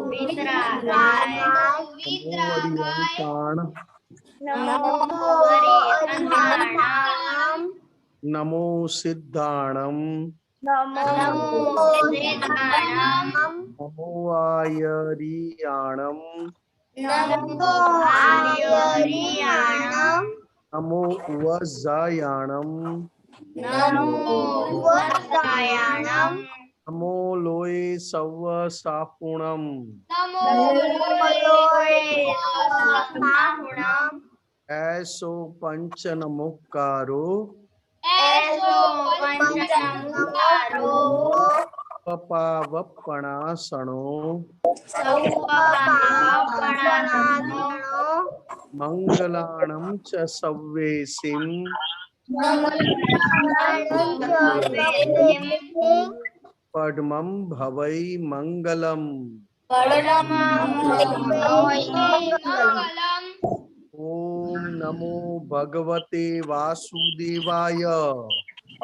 વિતરાગાય નમો હરિહંતાણમ નમો સિદ્ધાણમ નમો આયરિયાણમ આર્યરિયાણમ નમો વજ્જાયાણમ નમો વત્સાયાણમ નમો લોય serve સાપુણમ એસો પંચ નમુકારો પપાવપણાસણો મંગલાણમ ચ સવ્વેસિમ પડમમ ભવૈ મંગલમ ઓમ નમો ભગવતે વાસુદેવાય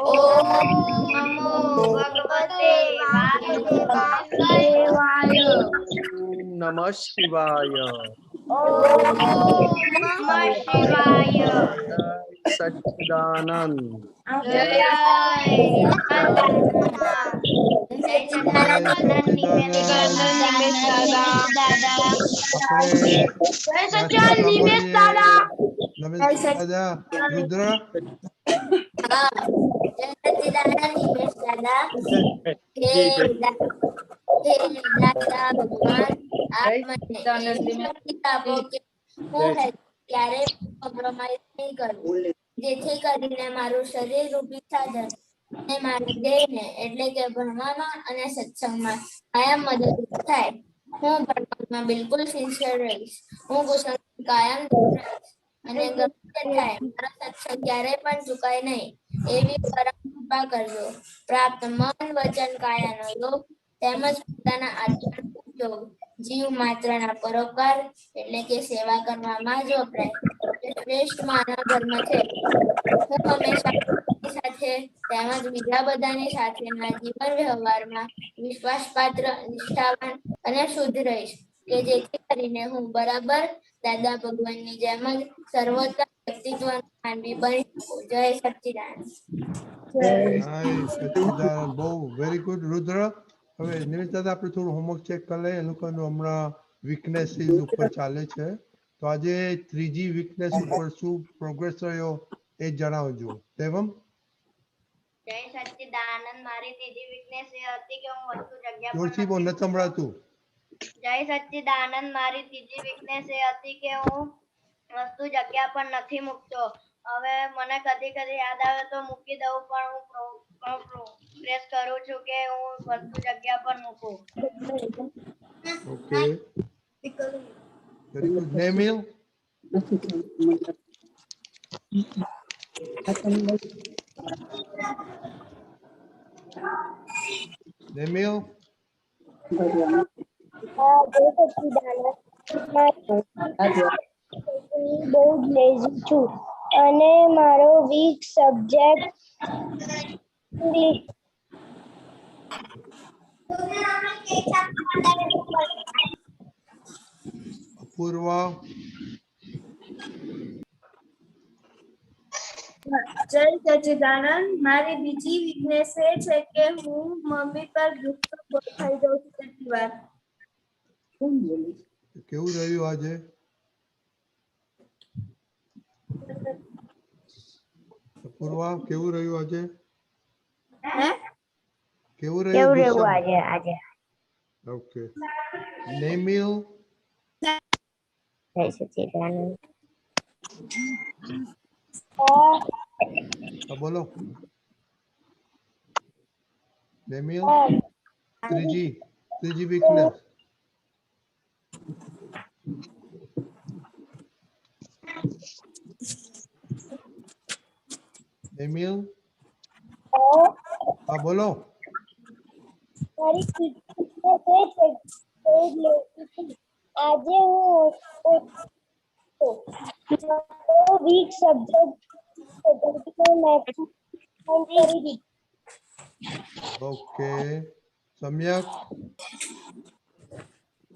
ઓમ નમઃ શિવાય જય સચ્ચિદાનંદ રુદ્ર જેથી કરીને મારું શરીર રૂપી સાધન અને મારી દેહને એટલે કે ભણવામાં અને સત્સંગમાં કાયમ મદદરૂપ થાય. હું ભણવામાં બિલકુલ સિન્સિયર રહીશ. હું ગુસ્સો કાયમ દૂર રહીશ અને ગમે તે થાય મારો સત્સંગ ક્યારેય પણ ચૂકાય નહીં એવી પરમ કૃપા કરજો. પ્રાપ્ત મન વચન કાયાનો યોગ તેમજ પોતાના આચરણનો યોગ જીવ માત્રના પરોપકાર એટલે કે સેવા કરવામાં જ વપરાય તે શ્રેષ્ઠ માનવ ધર્મ છે. હું હંમેશા સાથે તેમજ બીજા બધાની સાથેના જીવન વ્યવહારમાં વિશ્વાસપાત્ર, નિષ્ઠાવાન અને શુદ્ધ રહીશ કે જેથી કરીને હું બરાબર દાદા ભગવાનની જેમ જ સર્વોત્તમ વ્યક્તિત્વ માનવી બની શકું. જય સચ્ચિદાનંદ. બહુ વેરી ગુડ રુદ્ર. હવે નિમિત્ત દાદા આપણે થોડું હોમવર્ક ચેક કરી લઈએ. એ લોકોનું હમણાં વીકનેસીસ ઉપર ચાલે છે, તો આજે ત્રીજી વીકનેસ ઉપર શું પ્રોગ્રેસ રહ્યો એ જણાવજો. દેવમ. જય સચ્ચિદાનંદ. મારી ત્રીજી વીકનેસ એ હતી કે હું વસ્તુ જગ્યા જોરથી બોલ, નથી સંભળાતું. જય સચ્ચિદાનંદ. મારી ત્રીજી વીકનેસ એ હતી કે હું વસ્તુ જગ્યા પર નથી મૂકતો. હવે મને કદી કદી યાદ આવે તો મૂકી દઉં, પણ હું પ્રેસ કરું છું કે હું વસ્તુ જગ્યા પર મૂકું. Okay, very good. Nemil. Nemil. બહુ જ લેઝી છું અને મારો વીક સબ્જેક્ટ ઇંગ્લિશ. અપૂર્વા. જય સચ્ચિદાનંદ. મારી બીજી વીકનેસ એ છે કે હું મમ્મી પર ગુસ્સો થઈ જાઉં છું કેટલી વાર. કેવું રહ્યું આજે? અપૂર્વા, કેવું રહ્યું આજે? કેવું રહ્યું આજે? ઓકે. નેમિલ. જય સચ્ચિદાનંદ. બોલો. નેમિલ. ત્રીજી વીકનેસ. નેમિલ. હા બોલો. મારી આજે હું વીક સબ્જેક્ટ કરી દીધું. ઓકે. સમ્યક.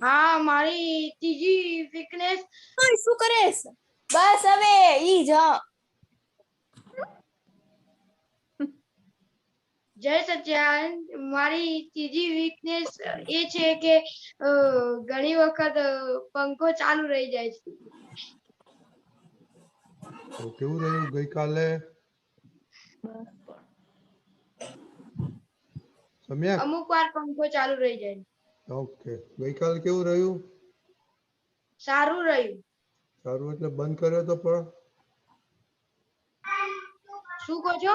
હા મારી ત્રીજી વીકનેસ શું કરેશ? બસ હવે ઈ જ જય સચ્ચિદાનંદ મારી ત્રીજી વીકનેસ એ છે કે ઘણી વખત પંખો ચાલુ રહી જાય છે. તો કેવું રહ્યું ગઈકાલે સમ્યક? અમુક વાર પંખો ચાલુ રહી જાય. ઓકે, ગઈકાલે કેવું રહ્યું? સારું રહ્યું. સારું એટલે બંધ કર્યો તો પણ શું કહો છો?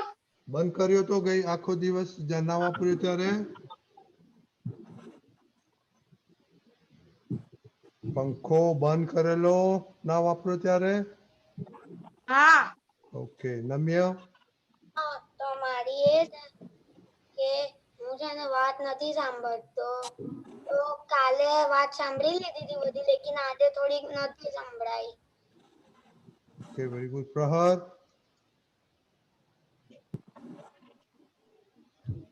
બંધ કર્યો તો ગઈ આખો દિવસ જ્યાં ના વાપર્યું ત્યારે પંખો બંધ કરેલો ના વાપર્યો ત્યારે હા. ઓકે નમ્ય તો મારી એ છે કે હું છે ને વાત નથી સાંભળતો તો કાલે વાત સાંભળી લીધી હતી બધી લેકિન આજે થોડીક નથી સંભળાઈ. Okay very good. Prahar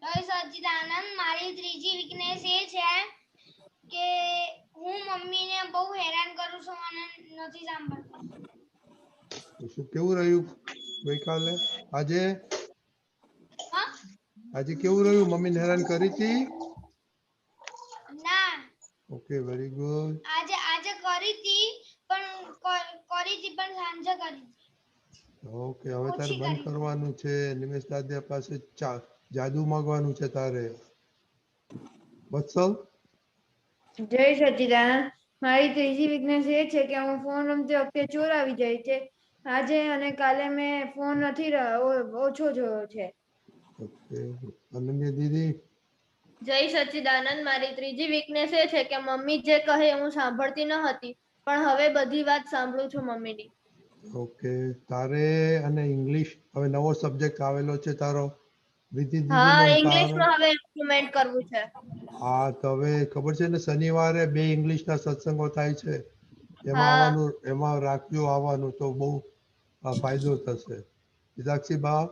Jay Sachchidanand મારી ત્રીજી વીકનેસ એ છે કે હું મમ્મીને બહુ હેરાન કરું છું અને નથી સાંભળતી. તો શું કેવું રહ્યું ગઈકાલે? આજે હા? આજે કેવું રહ્યું? મમ્મીને હેરાન કરી હતી? ના, ઓકે વેરી ગુડ. આજે કરી હતી પણ સાંજે કરી હતી. ઓકે હવે તારે ઓછી બંધ કરી. કરવાનું છે. નિમેશ દાદા પાસે જાદુ માંગવાનું છે તારે. વત્સલ જય સચ્ચિદાનંદ મારી ત્રીજી વીકનેસ એ છે કે હું ફોન રમતી વખતે ચોર આવી જાય છે. આજે અને કાલે મેં ફોન નથી ઓછો જોયો છે. ઓકે અનન્યા દીદી જય સચ્ચિદાનંદ મારી ત્રીજી વીકનેસ એ છે કે મમ્મી જે કહે હું સાંભળતી ન હતી પણ હવે બધી વાત સાંભળું છું મમ્મીની. ઓકે તારે અને ઇંગ્લિશ હવે નવો સબ્જેક્ટ આવેલો છે તારો વિધિ દીદી હા નો તારો ઇંગ્લિશમાં હવે ઇમ્પ્રુવમેન્ટ કરવું છે. હા તો હવે ખબર છે ને શનિવારે 2 ઇંગ્લિશના સત્સંગો થાય છે હા એમાં રાખજો આવવાનું તો બહુ ફાયદો થશે. વિદાક્ષી બા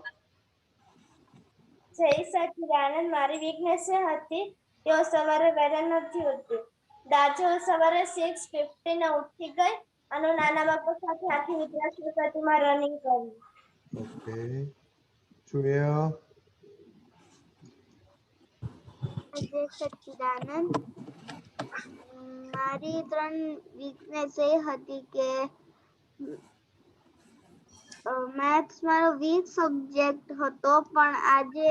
જય સચ્ચિદાનંદ મારી વીકનેસ એ હતી કે હું સવારે વહેલા નથી ઉઠતી. દાજુ સવારે 6:15 ઉઠી ગઈ અને નાના બાપા સાથે આખી વિદ્યાર્થીમાં રનિંગ કરી. ઓકે શ્રેયા જય સચ્ચિદાનંદ મારી 3 વીકનેસ એ હતી કે મેથ્સ મારો વીક સબ્જેક્ટ હતો પણ આજે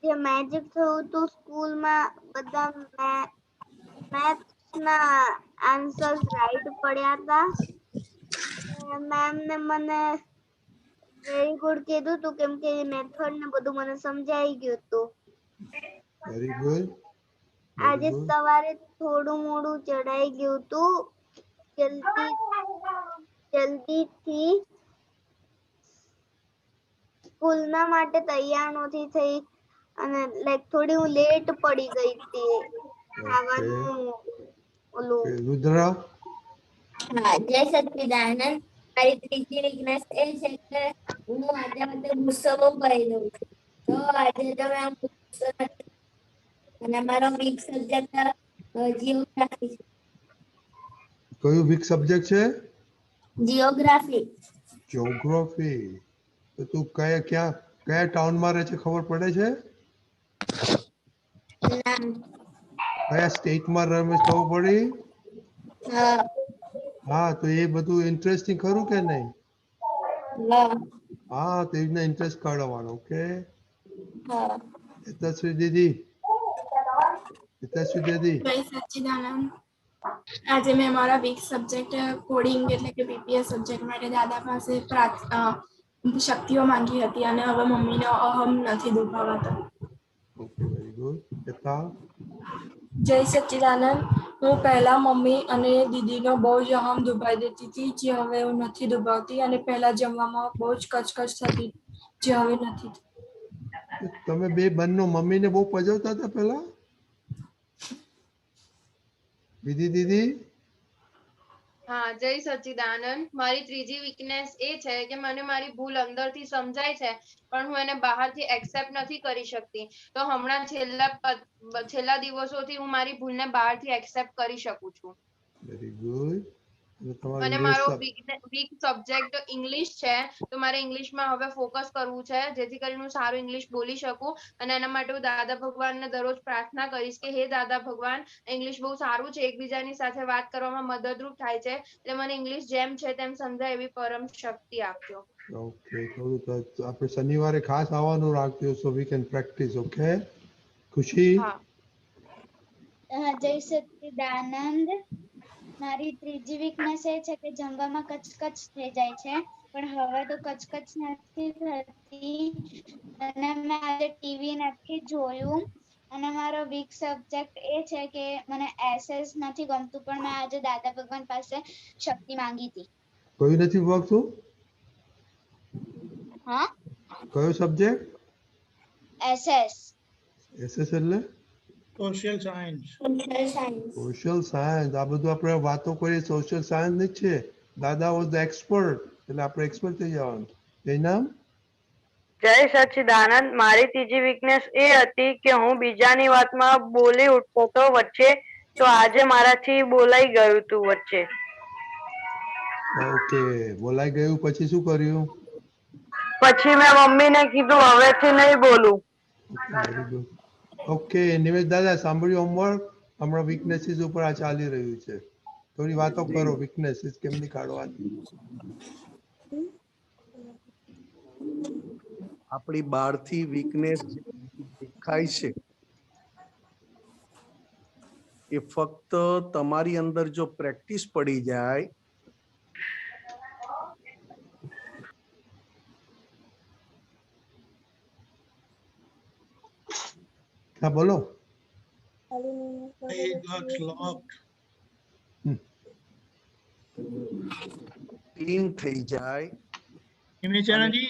જે મેજિક થયું હતું સ્કૂલમાં બધા મેથ્સના આન્સર્સ રાઈટ પડ્યા હતા. મેમ ને મને વેરી ગુડ કીધું હતું કેમ કે મેથડ ને બધું મને સમજાઈ ગયું હતું. વેરી ગુડ આજે સવારે થોડું મોડું ચડાઈ ગયું હતું જલ્દીથી સ્કૂલના માટે તૈયાર નહોતી થઈ અને લાઈક થોડી હું લેટ પડી ગઈ હતી ખાવાનું ઓલું રુદ્રા હા, જય સચ્ચિદાનંદ મારી ત્રીજી વીકનેસ એ છે કે હું આજે ગુસ્સો બહુ કરી દઉં છું. તો આજે તો મેં ગુસ્સો નથી અને મારો વીક સબ્જેક્ટ જીઓગ્રાફી છે. કયું વીક સબ્જેક્ટ છે? જીઓગ્રાફી. જ્યોગ્રાફી. તો તું કયા ટાઉનમાં રહે છે ખબર પડે છે? ના. કયા સ્ટેટમાં રહે છે ખબર પડી? હા. હા તો એ બધું ઇન્ટરેસ્ટિંગ ખરું કે નહીં? હા. હા તો એમને ઇન્ટરેસ્ટ કાઢવાનો. ઓકે હા. હિતશ્રી દીદી જય સચ્ચિદાનંદ આજે મેં મારા વીક સબ્જેક્ટ કોડિંગ એટલે કે બીપીએસ સબ્જેક્ટ માટે દાદા પાસે શક્તિઓ માંગી હતી અને હવે મમ્મીને અહમ નથી દુભાવાતો. Okay very good. Yatha Jay Sachchidanand હું પહેલા મમ્મી અને દીદીનો બહુ જ અહમ દુભાઈ દેતી હતી જે હવે હું નથી દુભાવતી અને પહેલા જમવામાં બહુ જ કચકચ થતી જે હવે નથી. તમે બે બંને મમ્મીને બહુ પજવતા હતા પેલા? વિધિ દીદી હા, જય સચ્ચિદાનંદ. મારી ત્રીજી વીકનેસ એ છે કે મને મારી ભૂલ અંદરથી સમજાય છે પણ હું એને બહારથી એક્સેપ્ટ નથી કરી શકતી. તો હમણાં છેલ્લા દિવસોથી હું મારી ભૂલને બહારથી એક્સેપ્ટ કરી શકું છું. Very good. તમારો અને ઇંગ્લિશ મારો વીક સબ્જેક્ટ ઇંગ્લિશ છે, તો મારે ઇંગ્લિશમાં હવે ફોકસ કરવું છે જેથી કરીને હું સારું ઇંગ્લિશ બોલી શકું. અને એના માટે હું દાદા ભગવાનને દરરોજ પ્રાર્થના કરીશ કે હે દાદા ભગવાન, ઇંગ્લિશ બહુ સારું છે, એકબીજાની સાથે વાત કરવામાં મદદરૂપ થાય છે, એટલે મને ઇંગ્લિશ જેમ છે તેમ સમજાય એવી પરમ શક્તિ આપજો. ઓકે, થોડું તો આપણે શનિવારે ખાસ આવવાનું રાખજો, સો વી કેન પ્રેક્ટિસ. ઓકે ખુશી? હા. જય સચ્ચિદાનંદ. મારી ત્રીજી વીકનેસ એ છે કે જમવામાં કચકચ થઈ જાય છે, પણ હવે તો કચકચ નથી થતી. અને મેં આજે ટીવી નથી જોયું. અને મારો વીક સબ્જેક્ટ એ છે કે મને એસએસ નથી ગમતું, પણ મેં આજે દાદા ભગવાન પાસે શક્તિ માંગી હતી. કયું નથી વાગતું? હા, કયો સબ્જેક્ટ? એસએસ. એસએસ એટલે સોશિયલ સાયન્સ. Social science. આ બધું આપણે વાતો કરીએ સોશિયલ સાયન્સ ની જ છે. દાદા વોઝ ધ એક્સપર્ટ, એટલે આપણે એક્સપર્ટ થઈ જવાનું. એનું નામ? જય સચ્ચિદાનંદ. મારી ત્રીજી વીકનેસ એ હતી કે હું બીજાની વાતમાં બોલી ઉઠતો હતો વચ્ચે, તો આજે મારાથી બોલાઈ ગયું હતું વચ્ચે. ઓકે, બોલાઈ ગયું પછી શું કર્યું? પછી મેં મમ્મીને કીધું હવેથી નહીં બોલું. Okay, very good. Okay Nimesh દાદા, સાંભળ્યું હોમવર્ક? હમણાં વીકનેસીસ ઉપર આ ચાલી રહ્યું છે. થોડી વાતો કરો, વીકનેસીસ કેમની કાઢવાની. આપણી બહારથી વીકનેસ દેખાય છે એ ફક્ત તમારી અંદર જો પ્રેક્ટિસ પડી જાય હા બોલો. It got locked. ક્લીન થઈ જાય. હિમેશાનાજી,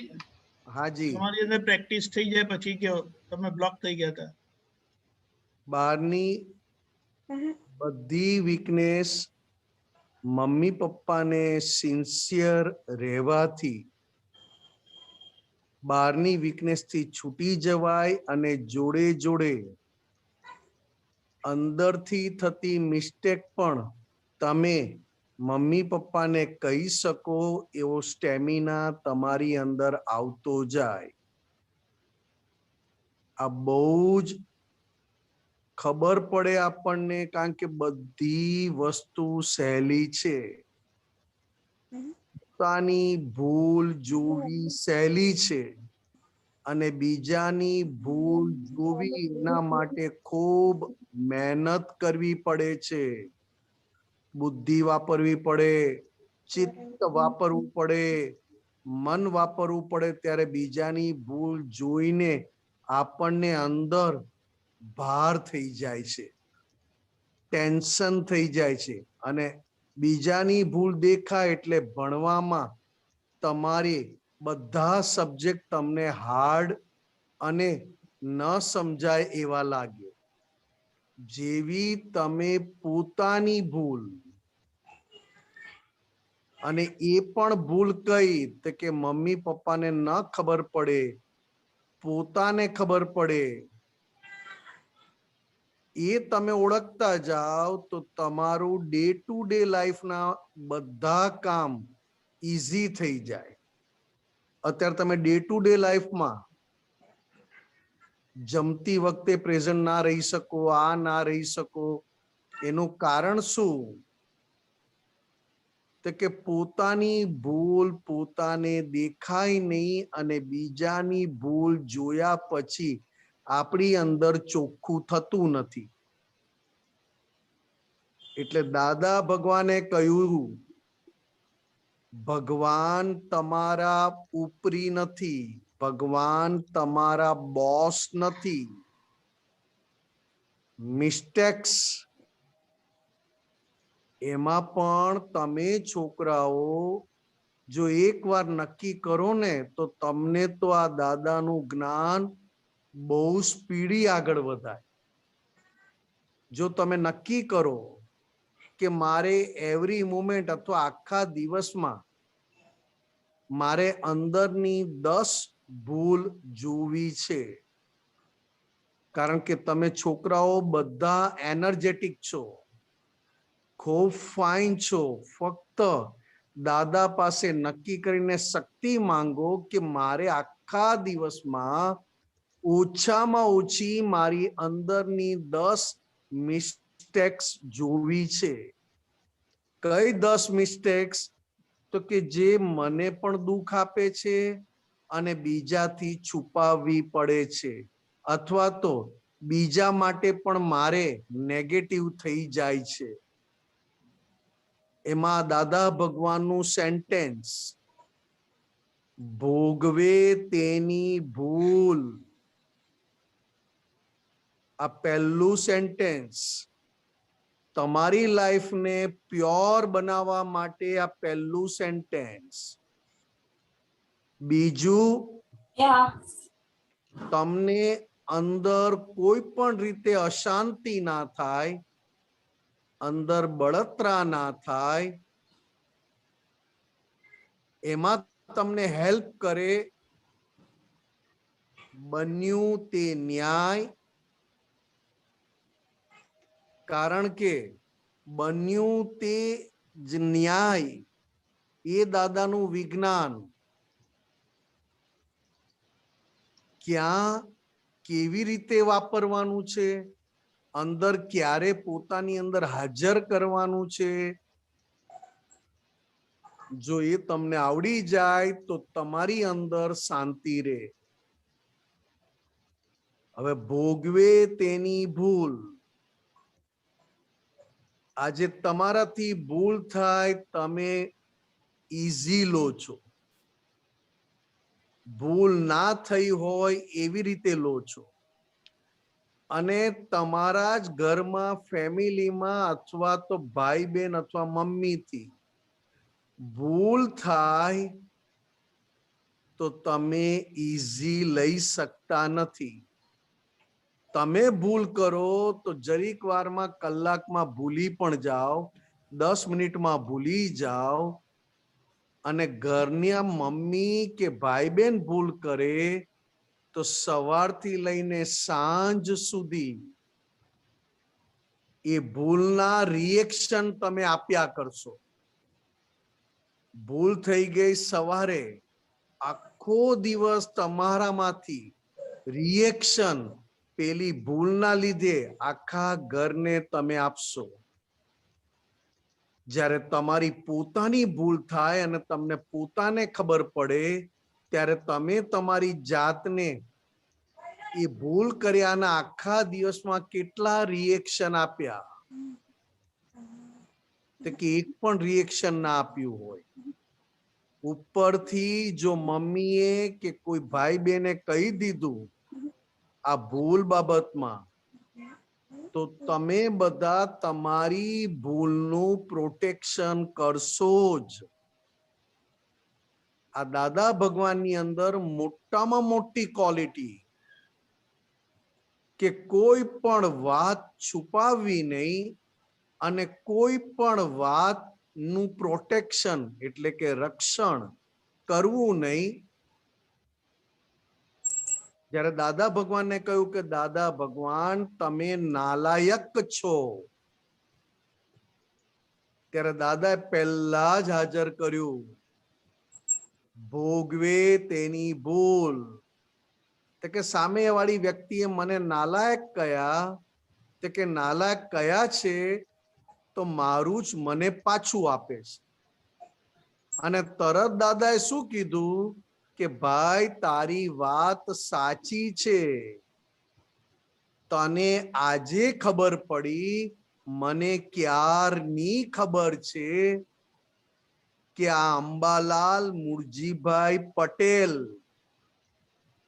હાજી, તમારી અંદર પ્રેક્ટિસ થઈ જાય પછી કે તમે બ્લોક થઈ ગયા હતા? બહારની બધી વીકનેસ મમ્મી પપ્પાને સિન્સિયર રહેવાથી બહારની વીકનેસ થી છૂટી જવાય અને જોડે જોડે અંદરથી થતી મિસ્ટેક પણ તમે મમ્મી પપ્પાને કહી શકો એવો સ્ટેમિના તમારી અંદર આવતો જાય. આ બહુ જ ખબર પડે આપણને, કારણ કે બધી વસ્તુ સહેલી છે. પોતાની ભૂલ જોવી સહેલી છે અને બીજાની ભૂલ જોવી એના માટે ખૂબ મહેનત કરવી પડે છે. બુદ્ધિ વાપરવી પડે, ચિત્ત વાપરવું પડે, મન વાપરવું પડે. ત્યારે બીજાની ભૂલ જોઈને આપણને અંદર ભાર થઈ જાય છે, ટેન્શન થઈ જાય છે. અને બીજાની ભૂલ દેખાય એટલે ભણવામાં તમારે બધા સબ્જેક્ટ તમને હાર્ડ અને ન સમજાય એવા લાગે. જેવી તમે પોતાની ભૂલ, અને એ પણ ભૂલ કઈ તો કે મમ્મી પપ્પાને ન ખબર પડે, પોતાને ખબર પડે, એ તમે ઓળખતા જાઓ તો તમારું ડે ટુ ડે લાઈફના બધા કામ ઈઝી થઈ જાય. અત્યારે તમે ડે ટુ ડે લાઈફમાં જમતી વખતે પ્રેઝન્ટ ના રહી શકો, આ ના રહી શકો, એનું કારણ શું? તો કે પોતાની ભૂલ પોતાને દેખાય નહીં અને બીજાની ભૂલ જોયા પછી આપણી અંદર ચોખ્ખું થતું નથી. એટલે દાદા ભગવાને કહ્યું, ભગવાન તમારા ઉપરી નથી, ભગવાન તમારા બોસ નથી. મિસ્ટેક્સ એમાં પણ તમે છોકરાઓ જો એકવાર નક્કી કરો ને તો તમને તો આ દાદાનું જ્ઞાન બહુ સ્પીડી આગળ વધાય. જો તમે નક્કી કરો કે મારે એવરી મોમેન્ટ અથવા આખા દિવસમાં મારે અંદરની 10 ભૂલ જોવી છે. કારણ કે તમે છોકરાઓ બધા એનર્જેટિક છો, ખૂબ ફાઇન છો. ફક્ત દાદા પાસે નક્કી કરીને શક્તિ માંગો કે મારે આખા દિવસમાં ઓછામાં ઓછી મારી અંદરની 10 મિસ્ટેક્સ જોવી છે. કઈ 10 મિસ્ટેક્સ? તો કે જે મને પણ દુઃખ આપે છે અને બીજાથી છુપાવવી પડે છે, અથવા તો બીજા માટે પણ મારે નેગેટિવ થઈ જાય છે. એમાં દાદા ભગવાનનું સેન્ટેન્સ, ભોગવે તેની ભૂલ, આ પહેલું સેન્ટેન્સ. તમારી લાઈફને પ્યોર બનાવવા માટે આ પહેલું સેન્ટેન્સ. બીજું, તમને અંદર કોઈ પણ રીતે અશાંતિ ના થાય, અંદર બળતરા ના થાય, એમાં તમને હેલ્પ કરે બન્યું તે ન્યાય. કારણ કે બન્યું તે જ ન્યાય એ દાદાનું વિજ્ઞાન. ક્યાં કેવી રીતે વાપરવાનું છે, અંદર ક્યારે પોતાની અંદર હાજર કરવાનું છે, જો એ તમને આવડી જાય તો તમારી અંદર શાંતિ રહે. હવે ભોગવે તેની ભૂલ. આજે તમારાથી ભૂલ થાય, તમે ઈઝી લો છો. ભૂલ ના થઈ હોય એવી રીતે લો છો. અને તમારા જ ઘરમાં, ફેમિલીમાં, અથવા તો ભાઈ બહેન અથવા મમ્મીથી ભૂલ થાય તો તમે ઈઝી લઈ શકતા નથી. તમે ભૂલ કરો તો જરીક વારમાં, કલાકમાં ભૂલી પણ જાઓ, 10 મિનિટમાં ભૂલી જાઓ. અને ઘરના મમ્મી કે ભાઈ બહેન ભૂલ કરે તો સવારથી લઈને સાંજ સુધી એ ભૂલના રિએક્શન તમે આપ્યા કરશો. ભૂલ થઈ ગઈ સવારે, આખો દિવસ તમારામાંથી રિએક્શન પેલી ભૂલના લીધે આખા ઘરને તમે આપશો. જ્યારે તમારી પોતાની ભૂલ થાય અને તમને પોતાને ખબર પડે, ત્યારે તમે તમારી જાતને એ ભૂલ કર્યાના આખા દિવસમાં કેટલા રિએક્શન આપ્યા, તો કે એક પણ રિએક્શન ના આપ્યું હોય. ઉપરથી જો મમ્મીએ કે કોઈ ભાઈ બહેને કહી દીધું આ ભૂલ બાબતમાં, તો તમે બધા તમારી ભૂલનું પ્રોટેક્શન કરશો જ. આ દાદા ભગવાનની અંદર મોટામાં મોટી ક્વોલિટી કે કોઈ પણ વાત છુપાવવી નહીં અને કોઈ પણ વાતનું પ્રોટેક્શન એટલે કે રક્ષણ કરવું નહીં. જ્યારે દાદા ભગવાનને કહ્યું કે દાદા ભગવાન તમે નાલાયક છો, ત્યારે દાદાએ પહેલા જ હાજર કર્યું, ભોગવે તેની ભૂલ. તો કે સામેવાળી વ્યક્તિએ મને નાલાયક કયા, તો કે નાલાયક કયા છે તો મારું જ મને પાછું આપે છે. અને તરત દાદાએ શું કીધું કે ભાઈ તારી વાત સાચી છે, તને આજે ખબર પડી, મને ક્યારની ખબર છે કે આ અંબાલાલ મુરજીભાઈ પટેલ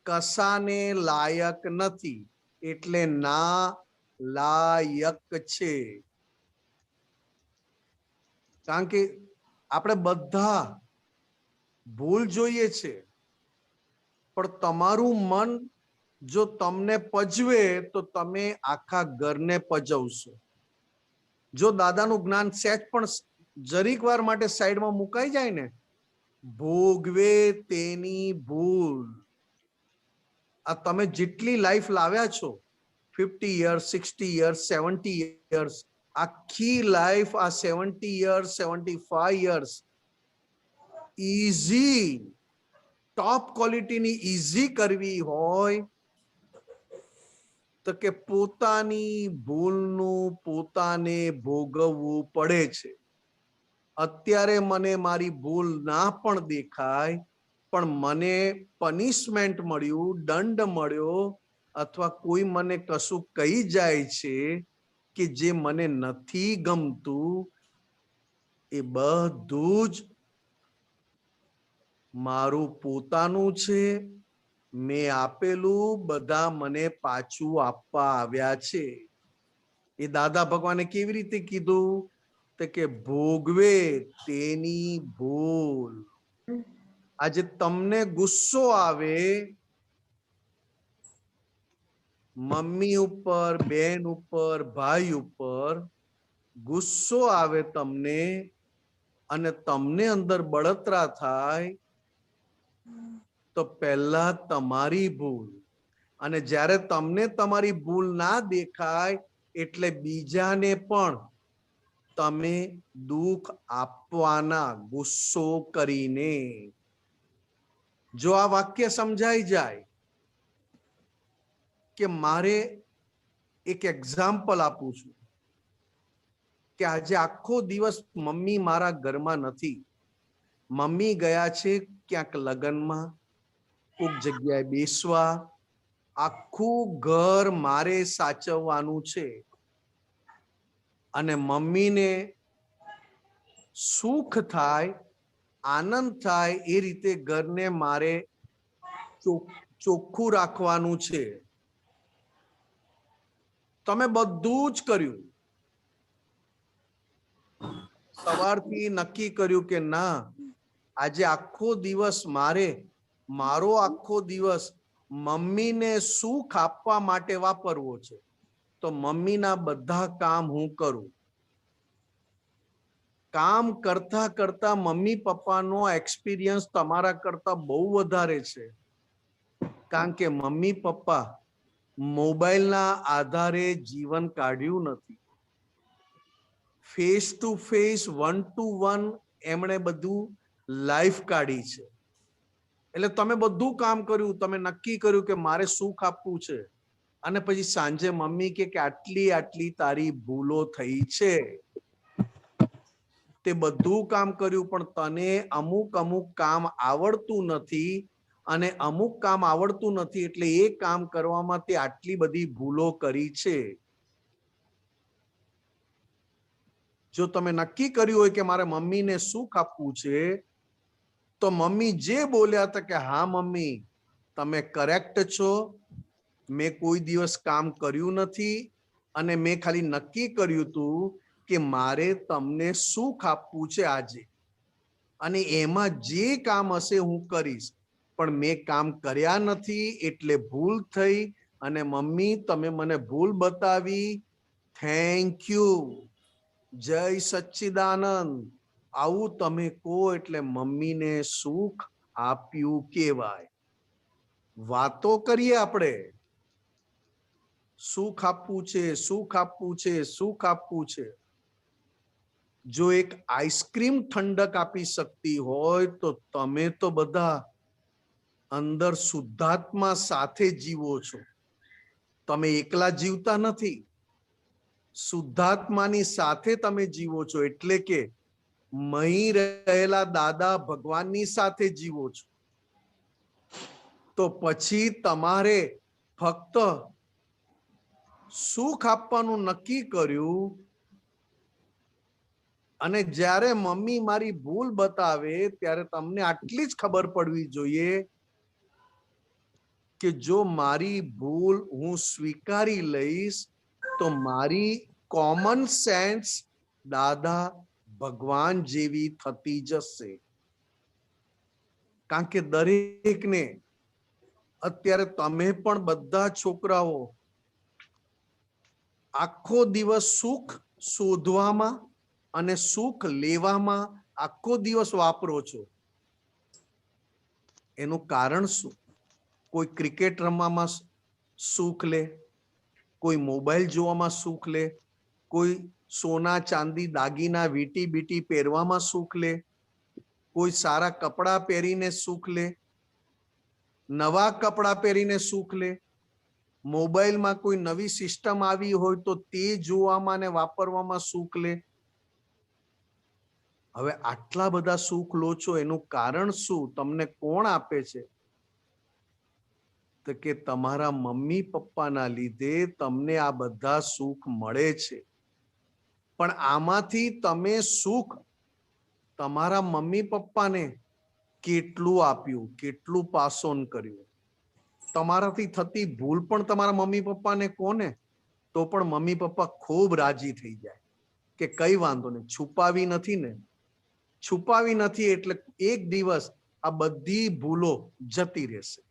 કશાને લાયક નથી, એટલે ના લાયક છે. કારણ કે આપણે બધા ભૂલ જોઈએ છે, પણ તમારું મન જો તમને પજવે તો તમે આખા ઘરને પજવશો. જો દાદાનું જ્ઞાન સેજ પણ જરીક વાર માટે સાઈડમાં મુકાઈ જાય ને, ભોગવે તેની ભૂલ. આ તમે જેટલી લાઈફ લાવ્યા છો, 50 years, 60 years, 70 years, આખી લાઈફ આ 70 years, 75 years ઈઝી, ટોપ ક્વોલિટીની ઈઝી કરવી હોય તો કે પોતાની ભૂલનું પોતાને ભોગવવું પડે છે. અત્યારે મને મારી ભૂલ ના પણ દેખાય, પણ મને પનિશમેન્ટ મળ્યું, દંડ મળ્યો, અથવા કોઈ મને કશું કહી જાય છે કે જે મને નથી ગમતું, એ બધું જ મારું પોતાનું છે. મેં આપેલું બધા મને પાછું આપવા આવ્યા છે. એ દાદા ભગવાને કેવી રીતે કીધું? તો કે ભોગવે તેની ભૂલ. આજે તમને ગુસ્સો આવે મમ્મી ઉપર, બેન ઉપર, ભાઈ ઉપર, ગુસ્સો આવે તમને અને તમને અંદર બળતરા થાય, તો પહેલા તમારી ભૂલ. અને જ્યારે તમને તમારી ભૂલ ના દેખાય એટલે બીજાને પણ તમે દુઃખ આપવાના, ગુસ્સો કરીને. જો આ વાક્ય સમજાઈ જાય કે મારે એક એક્ઝામ્પલ આપું છું કે આજે આખો દિવસ મમ્મી મારા ઘરમાં નથી, મમ્મી ગયા છે ક્યાંક લગ્નમાં, કોઈક જગ્યાએ બેસવા, આખું ઘર મારે સાચવવાનું છે. અને મમ્મીને સુખ થાય, આનંદ થાય એ રીતે ઘરને મારે ચોખ્ખું રાખવાનું છે. તમે બધું જ કર્યું, સવારથી નક્કી કર્યું કે ના, આજે આખો દિવસ મારો આખો દિવસ મમ્મીને સુખ આપવા માટે વાપરવો છે, તો મમ્મીના બધા કામ હું કરું. કામ કરતા કરતા મમ્મી પપ્પાનો એક્સપિરિયન્સ તમારા કરતા બહુ વધારે છે. કારણ કે મમ્મી પપ્પા મોબાઈલના આધારે જીવન કાઢ્યું નથી. ફેસ ટુ ફેસ, 1 to 1 એમણે બધું લાઈફ કાઢી છે. એટલે તમે બધું કામ કર્યું, તમે નક્કી કર્યું કે મારે સુખ આપવું છે, અને પછી સાંજે મમ્મી કે આટલી આટલી તારી ભૂલો થઈ છે. તે બધું કામ કર્યું પણ તને અમુક કામ આવડતું નથી, અને અમુક કામ આવડતું નથી એટલે એ કામ કરવામાં તે આટલી બધી ભૂલો કરી છે. જો તમે નક્કી કર્યું હોય કે મારે મમ્મીને સુખ આપવું છે, તો મમ્મી જે બોલ્યા હતા કે હા મમ્મી તમે કરેક્ટ છો, મેં કોઈ દિવસ કામ કર્યું નથી, અને મેં ખાલી નક્કી કર્યું હતું કે મારે તમને સુખ આપવું છે આજે, અને એમાં જે કામ હશે હું કરીશ, પણ મેં કામ કર્યા નથી એટલે ભૂલ થઈ, અને મમ્મી તમે મને ભૂલ બતાવી, થેન્ક યુ, જય સચ્ચિદાનંદ. આવું તમે કહો એટલે મમ્મીને સુખ આપ્યું કહેવાય. વાતો કરીએ આપણે, સુખ આપવું છે, સુખ આપવું છે, સુખ આપવું છે. જો એક આઈસ્ક્રીમ ઠંડક આપી શકતી હોય તો તમે તો બધા અંદર શુદ્ધાત્મા સાથે જીવો છો. તમે એકલા જીવતા નથી, શુદ્ધાત્માની સાથે તમે જીવો છો, એટલે કે મહી રહેલા દાદા ભગવાનની સાથે જીવો છો. તો પછી તમારે ફક્ત સુખ આપવાનું નક્કી કર્યું, અને જ્યારે મમ્મી મારી ભૂલ બતાવે ત્યારે તમને આટલી જ ખબર પડવી જોઈએ કે જો મારી ભૂલ હું સ્વીકારી લઈશ તો મારી કોમન સેન્સ દાદા ભગવાન જેવી થતી જશે. કારણ કે દરેકને અત્યારે તમે પણ બધા છોકરાઓ આખો દિવસ સુખ શોધવામાં અને સુખ લેવામાં આખો દિવસ વાપરો છો, એનું કારણ શું? કોઈ ક્રિકેટ રમવામાં સુખ લે, કોઈ મોબાઈલ જોવામાં સુખ લે, કોઈ સોના ચાંદી દાગીના વીટી બીટી પહેરવામાં સુખ લે, કોઈ સારા કપડાં પહેરીને સુખ લે, નવા કપડાં પહેરીને સુખ લે, મોબાઈલમાં કોઈ નવી સિસ્ટમ આવી હોય તો તે જોવામાં અને વાપરવામાં સુખ લે. હવે આટલા બધા સુખ લો છો એનું કારણ શું? તમને કોણ આપે છે? તો કે તમારા મમ્મી પપ્પાના લીધે તમને આ બધા સુખ મળે છે. પણ આમાંથી તમે સુખ તમારા મમ્મી પપ્પાને કેટલું આપ્યું, કેટલું પાસ ઓન કર્યું? તમારાથી થતી ભૂલ પણ તમારા મમ્મી પપ્પાને કોને? તો પણ મમ્મી પપ્પા ખૂબ રાજી થઈ જાય કે કઈ વાંધો નહીં, છુપાવી નથી ને, છુપાવી નથી એટલે એક દિવસ આ બધી ભૂલો જતી રહેશે.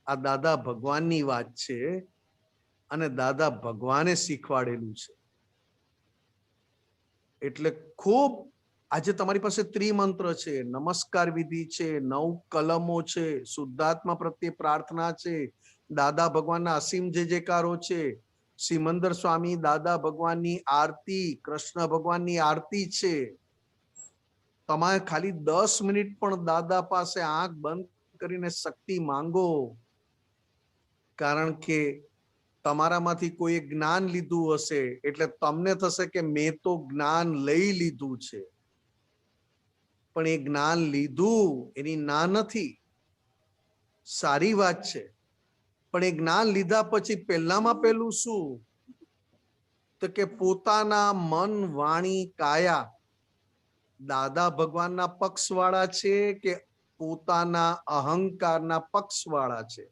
આ દાદા ભગવાનની વાત છે અને દાદા ભગવાને શીખવાડેલું છે. એટલે ખૂબ આજે તમારી પાસે ત્રિમંત્ર છે, નમસ્કાર વિધિ છે, 9 કલમો છે, શુદ્ધાત્મા પ્રત્યે પ્રાર્થના છે, દાદા ભગવાનના અસીમ જય જયકારો છે, સિમંદર સ્વામી દાદા ભગવાનની આરતી, કૃષ્ણ ભગવાનની આરતી છે. તમારે ખાલી 10 મિનિટ પણ દાદા પાસે આંખ બંધ કરીને શક્તિ માંગો, કારણ કે તમારામાંથી કોઈ જ્ઞાન લીધું હશે એટલે તમને થશે કે મેં તો જ્ઞાન લઈ લીધું છે. પણ એ જ્ઞાન લીધું એની ના નથી, સારી વાત છે. પણ એ જ્ઞાન લીધા પછી પહેલામાં પહેલું શું? તો કે પોતાના મન વાણી કાયા દાદા ભગવાનના પક્ષવાળા છે કે પોતાના અહંકારના પક્ષવાળા છે?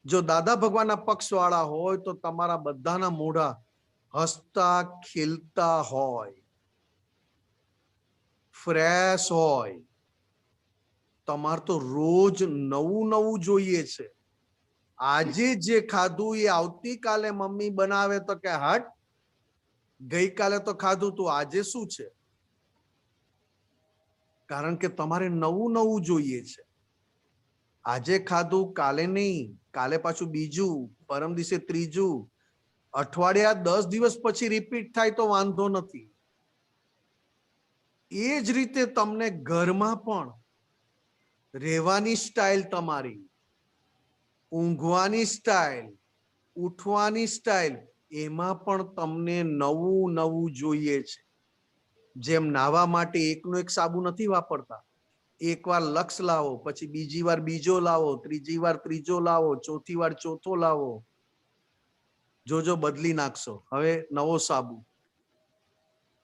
જો દાદા ભગવાનના પક્ષવાળા હોય તો તમારા બધાના મોઢા હસતા ખીલતા હોય, ફ્રેશ હોય. તમારે તો રોજ નવું નવું જોઈએ છે. આજે જે ખાધું એ આવતીકાલે મમ્મી બનાવે તો કે હટ, ગઈકાલે તો ખાધું તું, આજે શું છે? કારણ કે તમારે નવું નવું જોઈએ છે. આજે ખાધું કાલે નહીં, કાલે પાછું બીજું, પરમ દિવસે ત્રીજું, અઠવાડિયા 10 દિવસ પછી રિપીટ થાય તો વાંધો નથી. એ જ રીતે તમને ઘરમાં પણ રહેવાની સ્ટાઇલ, તમારી ઊંઘવાની સ્ટાઇલ, ઉઠવાની સ્ટાઇલ, એમાં પણ તમને નવું નવું જોઈએ છે. જેમ નાહવા માટે એકનો એક સાબુ નથી વાપરતા, એકવાર લક્ષ લાવો, પછી બીજી વાર બીજો લાવો, ત્રીજી વાર ત્રીજો લાવો, ચોથી વાર ચોથો લાવો. જોજો બદલી નાખશો. હવે નવો સાબુ.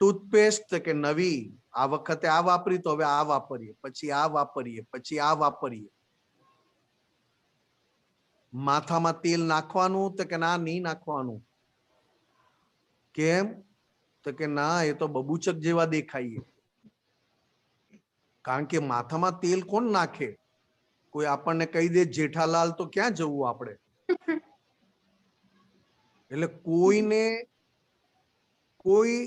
ટૂથપેસ્ટ કે નવી, આ વખતે આ વાપરી તો હવે આ વાપરીએ, પછી આ વાપરીએ, પછી આ વાપરીએ. માથામાં તેલ નાખવાનું તો કે ના, નહીં નાખવાનું. કેમ? તો કે ના, એ તો બબૂચક જેવા દેખાઈએ. કારણ કે માથામાં તેલ કોણ નાખે? કોઈ આપણને કહી દે જેઠાલાલ તો ક્યાં જવું આપણે? એટલે કોઈને કોઈ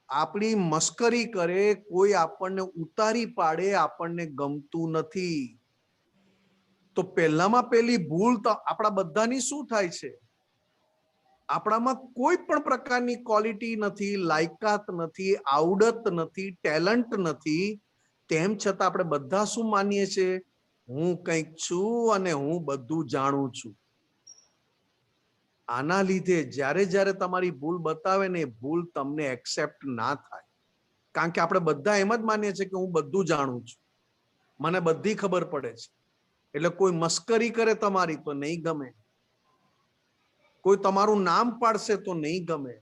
આપણી મસ્કરી કરે, કોઈ આપણને ઉતારી પાડે, આપણને ગમતું નથી. તો પહેલામાં પહેલી ભૂલ તો આપણા બધાની શું થાય છે? આપણામાં કોઈ પણ પ્રકારની ક્વોલિટી નથી, લાયકાત નથી, આવડત નથી, ટેલેન્ટ નથી. તેમ છતાં આપણે બધા શું માનીએ છીએ? હું કંઈક છું અને હું બધું જાણું છું. આના લીધે જ્યારે જ્યારે તમારી ભૂલ બતાવે ને, એ ભૂલ તમને એક્સેપ્ટ ના થાય. કારણ કે આપણે બધા એમ જ માનીએ છીએ કે હું બધું જાણું છું, મને બધી ખબર પડે છે. એટલે કોઈ મસ્કરી કરે તમારી તો નહીં ગમે, કોઈ તમારું નામ પાડશે તો નહીં ગમે,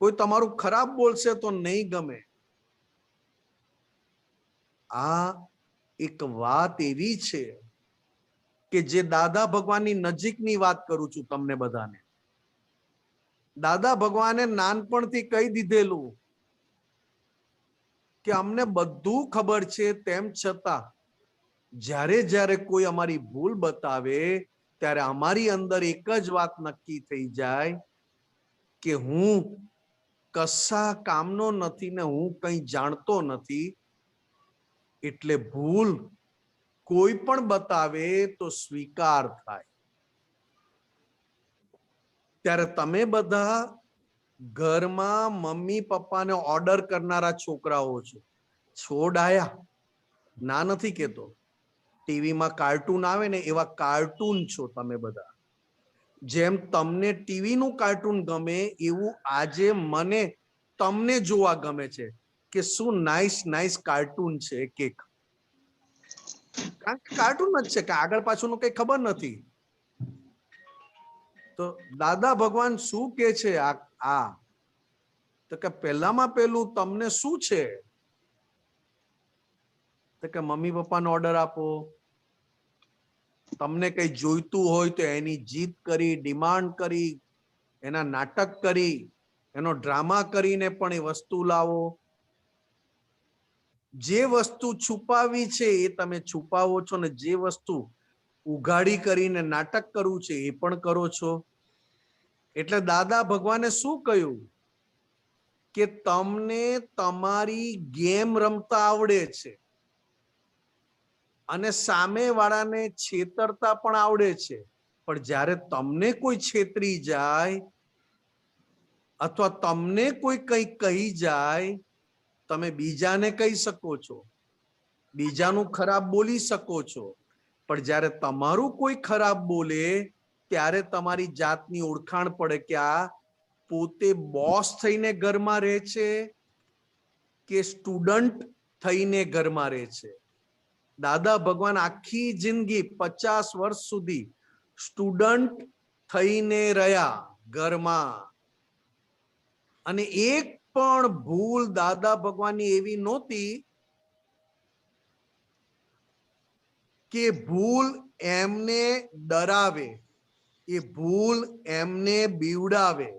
કોઈ તમારું ખરાબ બોલશે તો નહીં ગમે. આ એક વાત એવી છે કે જે દાદા ભગવાનની નજીકની વાત કરું છું તમને બધાને. દાદા ભગવાને નાનપણથી કહી દીધેલું કે અમને બધું ખબર છે, તેમ છતાં જ્યારે જ્યારે કોઈ અમારી ભૂલ બતાવે ત્યારે અમારી અંદર એક જ વાત નક્કી થઈ જાય કે હું કશા કામનો નથી ને હું કંઈ જાણતો નથી, એટલે ભૂલ કોઈ પણ બતાવે તો સ્વીકાર થાય. ત્યારે તમે બધા ઘરમાં મમ્મી પપ્પાને ઓર્ડર કરનારા છોકરાઓ છો. છોડાયા ના નથી કેતો, ટીવીમાં કાર્ટૂન આવે ને એવા કાર્ટૂન છો તમે બધા. જેમ તમને ટીવી નું કાર્ટૂન ગમે એવું આજે મને તમને જોવા ગમે છે કે શું નાઇસ નાઇસ કાર્ટૂન છે એક. કાર્ટૂન જ છે કે આગળ પાછળનું કઈ ખબર નથી. તો દાદા ભગવાન શું કે છે આ તો કે પહેલામાં પહેલું તમને શું છે તો કે મમ્મી પપ્પાનો ઓર્ડર આપો. તમને કઈ જોઈતું હોય તો એની જીદ કરી, ડિમાન્ડ કરી, એના નાટક કરી, એનો ડ્રામા કરીને પણ એ વસ્તુ લાવો. જે વસ્તુ છુપાવી છે એ તમે છુપાવો છો ને જે વસ્તુ ઉઘાડી કરીને નાટક કરવું છે એ પણ કરો છો. એટલે દાદા ભગવાને શું કહ્યું કે તમને તમારી ગેમ રમતા આવડે છે અને સામે વાળાને છેતરતા પણ આવડે છે, પણ જ્યારે તમને કોઈ છેતરી જાય અથવા તમને કોઈ કંઈ કહી જાય, તમે બીજાને કહી શકો છો, બીજાનું ખરાબ બોલી શકો છો, પણ જ્યારે તમારું કોઈ ખરાબ બોલે ત્યારે તમારી જાતની ઓળખાણ પડે કે આ પોતે બોસ થઈને ઘરમાં રહે છે કે સ્ટુડન્ટ થઈને ઘરમાં રહે છે. દાદા ભગવાન આખી જિંદગી 50 વર્ષ સુધી સ્ટુડન્ટ થઈને રહ્યા ઘરમાં, અને એક પણ ભૂલ દાદા ભગવાનની એવી નહોતી કે ભૂલ એમને ડરાવે, એ ભૂલ એમને બીવડાવે.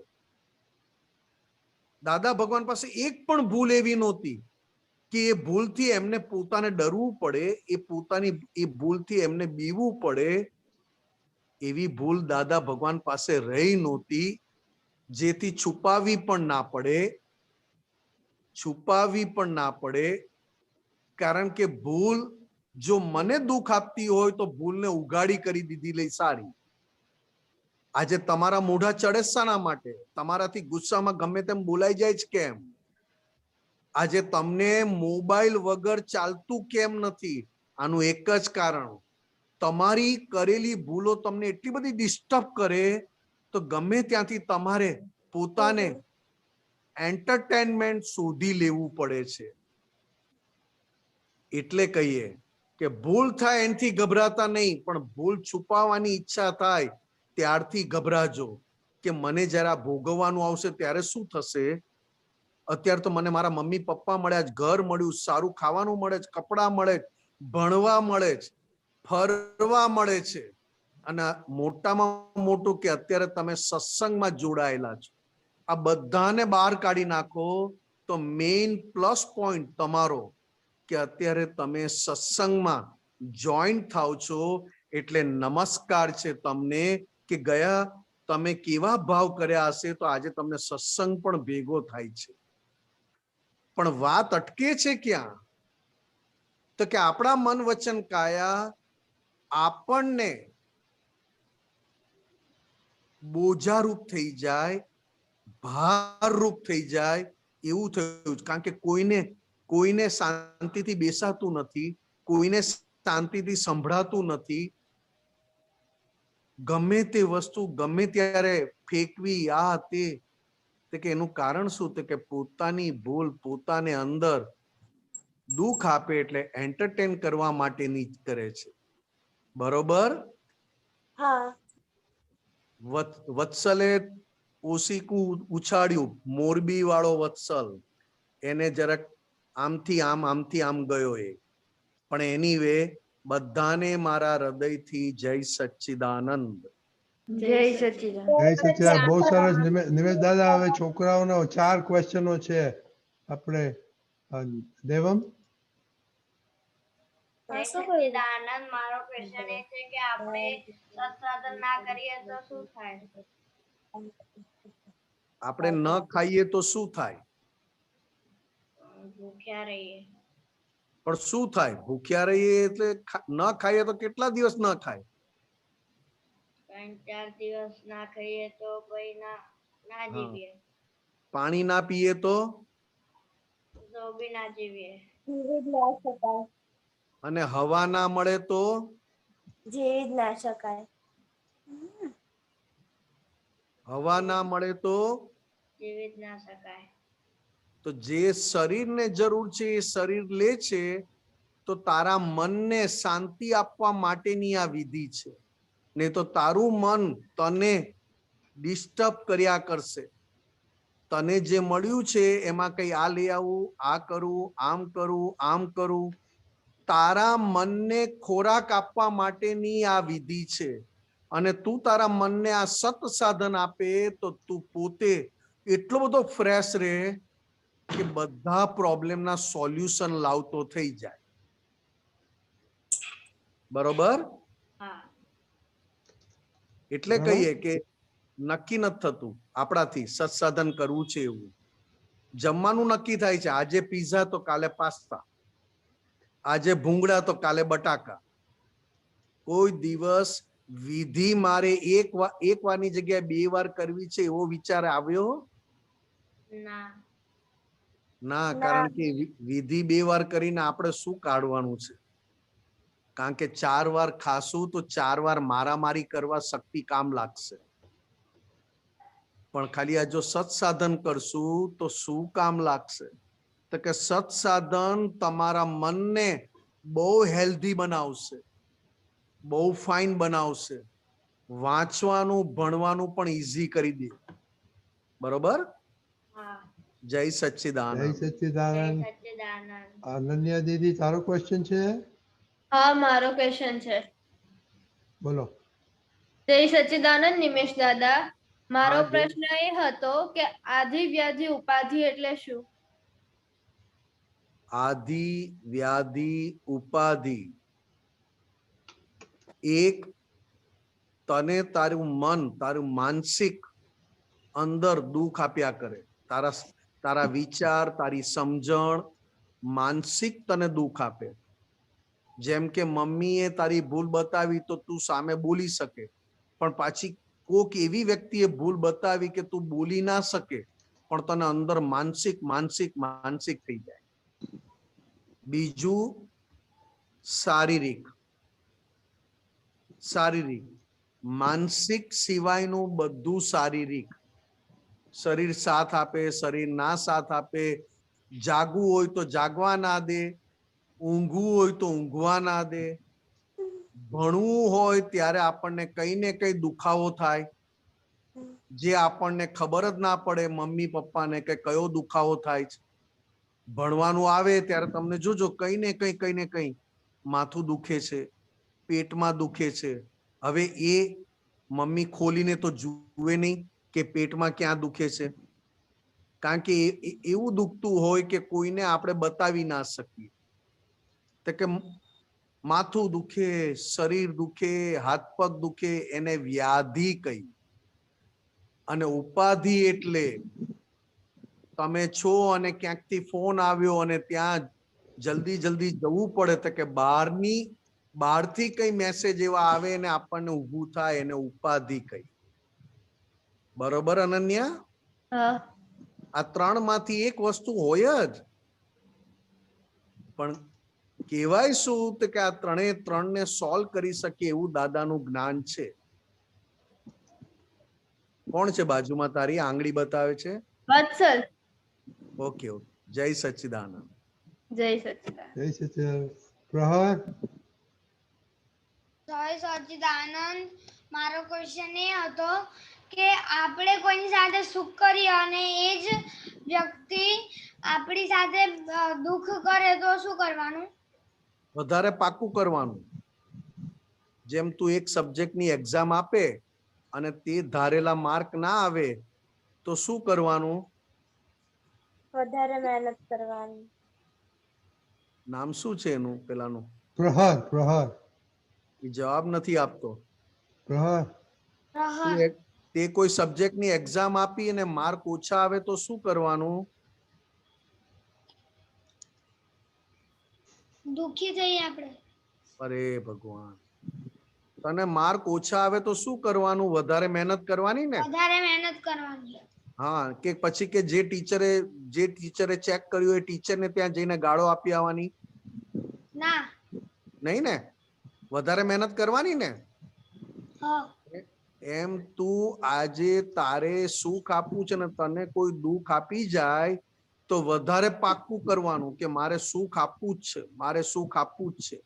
દાદા ભગવાન પાસે એક પણ ભૂલ એવી નહોતી કે એ ભૂલથી એમને પોતાને ડરવું પડે, એ ભૂલથી એમને બીવવું પડે. એવી ભૂલ દાદા ભગવાન પાસે રહી નહોતી, જેથી છુપાવી પણ ના પડે, છુપાવી પણ ના પડે. કારણ કે ભૂલ જો મને દુઃખ આપતી હોય તો ભૂલને ઉઘાડી કરી દીધી લઈ સારી. આજે તમારા મોઢા ચડે શાના માટે? તમારાથી ગુસ્સામાં ગમે તેમ બોલાઈ જાય છે કેમ? આજે તમને મોબાઈલ વગર ચાલતું કેમ નથી? આનું એક જ કારણ, તમારી કરેલી ભૂલો તમને એટલી બધી ડિસ્ટર્બ કરે તો ગમે ત્યાંથી તમારે પોતાને એન્ટરટેનમેન્ટ શોધી લેવું પડે છે. એટલે કહીએ કે ભૂલ થાય એનાથી ગભરાતા નહીં, પણ ભૂલ છુપાવવાની ઈચ્છા થાય ત્યારથી ગભરાજો કે મને જરા ભોગવવાનું આવશે ત્યારે શું થશે. અત્યારે તો મને મારા મમ્મી પપ્પા મળ્યા, ઘર મળ્યું, સારું ખાવાનું મળે છે, કપડાં મળે, ભણવા મળે છે, ફરવા મળે છે, અને મોટામાં મોટું કે અત્યારે તમે સત્સંગમાં જોડાયેલા છો. આ બધાને બહાર કાઢી નાખો તો મેઇન પ્લસ પોઈન્ટ તમારો કે અત્યારે તમે સત્સંગમાં જોઈન્ટ થાવ છો. એટલે નમસ્કાર છે તમને કે ગયા તમે કેવા ભાવ કર્યા હશે તો આજે તમને સત્સંગ પણ ભેગો થાય છે. પણ વાત અટકે છે ક્યાં? તો કે આપણા મન વચન કાયા આપણને બોજારૂપ થઈ જાય, ભારરૂપ થઈ જાય એવું થયું. કારણ કે કોઈને શાંતિથી બેસાતું નથી, કોઈને શાંતિથી સંભળાતું નથી. ગમે તે વસ્તુ ગમે ત્યારે ફેંકવી, આ તે કે એનું કારણ શું? તો કે પોતાની ભૂલ પોતાને અંદર દુઃખ આપે એટલે એન્ટરટેન કરવા માટેની કરે છે. બરોબર? હા. વત્સલે ઓશીકું ઉછાળ્યું, મોરબી વાળો વત્સલ, એને જરાક આમથી આમ ગયો એ. પણ એની વે બધાને મારા હૃદયથી જય સચ્ચિદાનંદ. જય સચિદાનંદ. જય સચિદાનંદ. બહુ સરસ નિમેશ દાદા. હવે છોકરાઓનો 4 ક્વેશ્ચનો છે. આપણે દેવમ. જય સચ્ચિદાનંદ. મારો ક્વેશ્ચન એ છે કે આપણે સત્સાધન ના કરીએ તો શું થાય? આપણે ન ખાઈએ તો શું થાય? ભૂખ્યા રહીએ. પણ શું થાય? ભૂખ્યા રહીએ એટલે ન ખાઈએ તો કેટલા દિવસ ન ખાય? 3-4 દિવસ ના ખાઈએ તો કોઈ ના જીવીએ. પાણી ના પીએ તો બી ના જીવીએ. અને હવા ના મળે તો જીવી જ ના શકાય. હવા ના મળે તો જીવી જ ના શકાય. તો જે શરીરને જરૂર છે એ શરીર લે છે, તો તારા મનને શાંતિ આપવા માટેની આ વિધિ છે. નહીં તો તારું મન તને ડિસ્ટર્બ કર્યા કરશે. તને જે મળ્યું છે એમાં કઈ આ લઈ આવું, આ કરું, આમ કરું, આમ કરું. તારા મનને ખોરાક આપવા માટેની આ વિધિ છે. અને તું તારા મનને આ સત સાધન આપે તો તું પોતે એટલો બધો ફ્રેશ રહે કે બધા પ્રોબ્લેમના સોલ્યુશન લાવતો થઈ જાય. બરોબર? એટલે કહીએ કે નક્કી નથી થતું આપણાથી સત્સાધન કરવું છે એવું. જમવાનું નક્કી થાય છે, આજે પીઝા તો કાલે પાસ્તા, આજે ભૂંગળા તો કાલે બટાકા. કોઈ દિવસ વિધિ મારે એક વારની જગ્યાએ 2 વાર કરવી છે એવો વિચાર આવ્યો? ના, કારણ કે વિધિ 2 વાર કરીને આપણે શું કાઢવાનું છે? કારણ કે 4 વાર ખાશું તો 4 વાર મારામારી કરવા શક્તિ કામ લાગશે. પણ ખાલી આ જો સત્સાધન કરશું તો શું કામ લાગશે? તો કે સત્સાધન તમારા મનને બહુ હેલ્ધી બનાવશે, બહુ ફાઇન બનાવશે. વાંચવાનું ભણવાનું પણ ઈઝી કરી દે. બરોબર? જય સચ્ચિદાનંદ. જય સચ્ચિદાનંદ. અનન્યા દીદી, તારો ક્વેશ્ચન છે? હા, મારો ક્વેશ્ચન છે. બોલો. જય સચ્ચિદાનંદ નિમેશ દાદા. મારો પ્રશ્ન એ હતો કે આધિ વ્યાધિ ઉપાધિ એટલે શું? આધિ વ્યાધિ ઉપાધિ એક તને તારું મન, તારું માનસિક અંદર દુઃખ આપ્યા કરે. તારા વિચાર, તારી સમજણ માનસિક તને દુઃખ આપે. જેમ કે મમ્મીએ તારી ભૂલ બતાવી તો તું સામે બોલી શકે, પણ પાછી કોક એવી વ્યક્તિએ ભૂલ બતાવી કે તું બોલી ના શકે, પણ તને અંદર માનસિક માનસિક માનસિક થઈ જાય. બીજું શારીરિક. માનસિક સિવાયનું બધું શારીરિક. શરીર સાથ આપે, શરીર ના સાથ આપે. જાગવું હોય તો જાગવા ના દે, ઊંઘવું હોય તો ઊંઘવા ના દે. ભણવું હોય ત્યારે આપણને કઈ ને કઈ દુખાવો થાય, જે આપણને ખબર જ ના પડે મમ્મી પપ્પાને કે કયો દુખાવો થાય છે. ભણવાનું આવે ત્યારે તમને જોજો કઈ ને કઈ માથું દુખે છે, પેટમાં દુખે છે. હવે એ મમ્મી ખોલીને તો જુએ નહીં કે પેટમાં ક્યાં દુખે છે, કારણ કે એવું દુખતું હોય કે કોઈને આપણે બતાવી ના શકીએ. તો કે માથું દુખે, શરીર દુખે, હાથ પગ દુખે, એને વ્યાધિ કહી. અને ઉપાધિ એટલે તમે છો અને ક્યાંકથી ફોન આવ્યો અને ત્યાં જલ્દી જવું પડે, તો કે બહારથી કઈ મેસેજ એવા આવે ને આપણને ઊભું થાય, એને ઉપાધિ કહી. બરોબર અનન્યા? આ 3 માંથી એક વસ્તુ હોય જ, પણ કહેવાય શું તો કે આ 3 ને સોલ્વ કરી શકે એવું દાદાનું જ્ઞાન છે. કોણ છે બાજુમાં તારી આંગળી બતાવે છે? વત્સલ. ઓકે. જય સચ્ચિદાનંદ. જય સચ્ચિદાનંદ. જય સચ્ચિદાનંદ. પ્રહર. જય સચ્ચિદાનંદ. મારો ક્વેશ્ચન એ હતો કે આપણે કોઈની સાથે સુખ કરીએ અને એ જ વ્યક્તિ આપણી સાથે દુઃખ કરે તો શું કરવાનું? વધારે પાકું કરવાનું. જેમ તું એક સબ્જેક્ટની એક્ઝામ આપે અને તે ધારેલા માર્ક ના આવે તો શું કરવાનું? વધારે મહેનત કરવાની. નામ શું છે એનું પેલાનું? પ્રહર. એ જવાબ નથી આપતો. પ્રહર. તે કોઈ સબ્જેક્ટની એક્ઝામ આપી અને માર્ક ઓછા આવે તો શું કરવાનું? દુખી જઈએ આપણે. અરે ભગવાન, તને માર્ક ઓછા આવે તો શું કરવાનું? વધારે મહેનત કરવાની ને? વધારે મહેનત કરવાની. હા, કે પછી કે જે ટીચરે ચેક કર્યું એ ટીચરને ત્યાં જઈને ગાળો આપી આવવાની? ના. નહીં ને? વધારે મહેનત કરવાની ને? હા. એમ તું આજે તારે સુખ આપવું છે ને તને કોઈ દુઃખ આપી જાય તો વધારે પાક્કું કરવાનું કે મારે સુખ આપવું જ છે, મારે સુખ આપવું જ છે.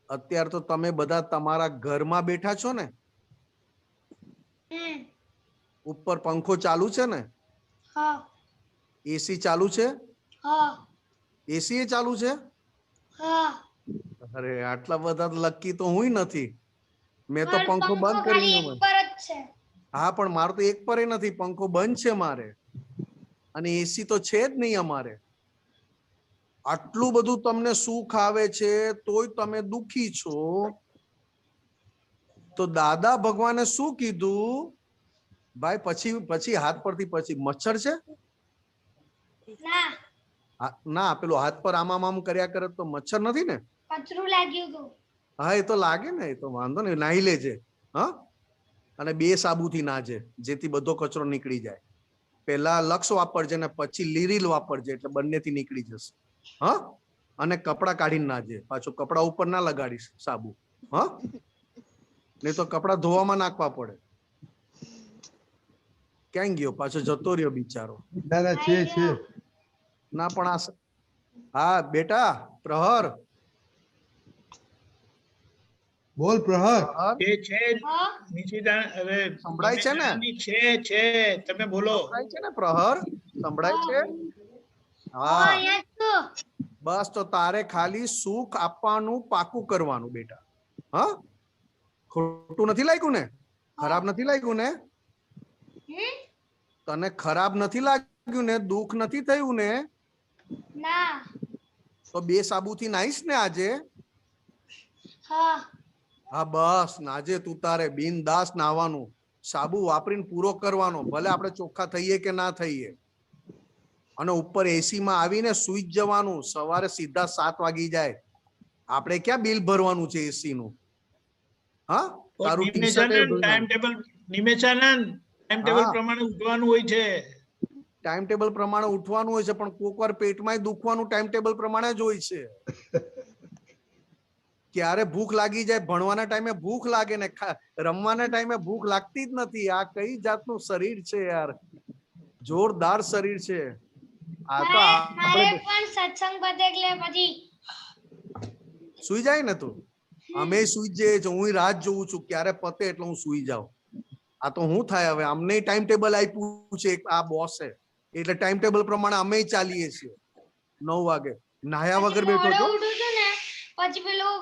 અત્યારે તો તમે બધા તમારા ઘરમાં બેઠા છો ને? ઉપર પંખો ચાલુ છે ને? હા. એસી ચાલુ છે? હા. એસી એ ચાલુ છે? હા. અરે આટલા બધા લકી તો હું નથી. મેં તો પંખો બંધ કરી ખાલી એક પર જ છે. હા, પણ મારું તો એક પર નથી, પંખો બંધ છે મારે, અને એસી તો છે જ નહીં અમારે. આટલું બધું તમને સુખ આવે છે તોય તમે દુખી છો. તો દાદા ભગવાને શું કીધું? ભાઈ પછી હાથ પરથી પછી મચ્છર છે? ના, પેલું હાથ પર આમ કર્યા કરે તો મચ્છર નથી ને? કચરું લાગ્યું હતું. હા, એ તો લાગે ને, એ તો વાંધો નહીં, નાહી લેજે. હા, અને 2 સાબુથી નાજે જેથી બધો કચરો નીકળી જાય. પહેલા લક્ષ વાપરજે ને પછી લીરીલ વાપરજે એટલે બંનેથી નીકળી જશે. હા, અને કપડા કાઢીને નાજે, પાછું કપડા ઉપર ના લગાડીશ સાબુ. હા, નહીં તો કપડા ધોવામાં નાખવા પડે. ક્યાં ગયો? પાછો જતો રહ્યો બિચારો. ના છે. ના પણ હા બેટા પ્રહર, બોલ પ્રહર. છે નિશિતા, હવે સંભળાય છે ને? છે તમે બોલો. સંભળાય છે ને પ્રહર? સંભળાય છે? હા, બસ તો તારે ખાલી સુખ આપવાનું પાકું કરવાનું બેટા. હા, ખોટું નથી લાગ્યું ને? ખરાબ નથી લાગ્યું ને? તને ખરાબ નથી લાગ્યું ને? દુઃખ નથી થયું ને? ના. તો 2 સાબુથી નાહીશ ને આજે? હા. હા, બસ નાજે તું તારે બિનદાસ નાવાનું. સાબુ વાપરીને પૂરો કરવાનો, ભલે આપણે ચોખ્ખા થઈએ કે ના થઈએ. અને ઉપર એસી માં આવીને સુઈ જવાનું. સવારે સીધા 7 વાગી જાય. આપણે ક્યાં બિલ ભરવાનું છે એસી નું? હા, તારું ટાઈમ ટેબલ પ્રમાણે ઉઠવાનું હોય છે. ટાઈમ ટેબલ પ્રમાણે ઉઠવાનું હોય છે, પણ કોક વાર પેટમાં દુખવાનું ટાઈમ ટેબલ પ્રમાણે જ હોય છે. ક્યારે ભૂખ લાગી જાય? ભણવાના ટાઈમે ભૂખ લાગે ને રમવાના ટાઈમે ભૂખ લાગતી જ નથી. આ કઈ જાતનું શરીર છે યાર? જોરદાર શરીર છે આ તો. મારે પણ સત્સંગ પતે એટલે પછી સુઈ જાય ને તું? અમે સુઈ જઈએ છીએ. હું રાત જોઉં છું ક્યારે પતે એટલે હું સુઈ જાઉં. આ તો હું થાય હવે? અમને ટાઈમ ટેબલ આપ્યું છે આ બોસે, એટલે ટાઈમ ટેબલ પ્રમાણે અમે ચાલીએ છીએ. 9 વાગે નાહ્યા વગર બેઠો છો? પછી પેલું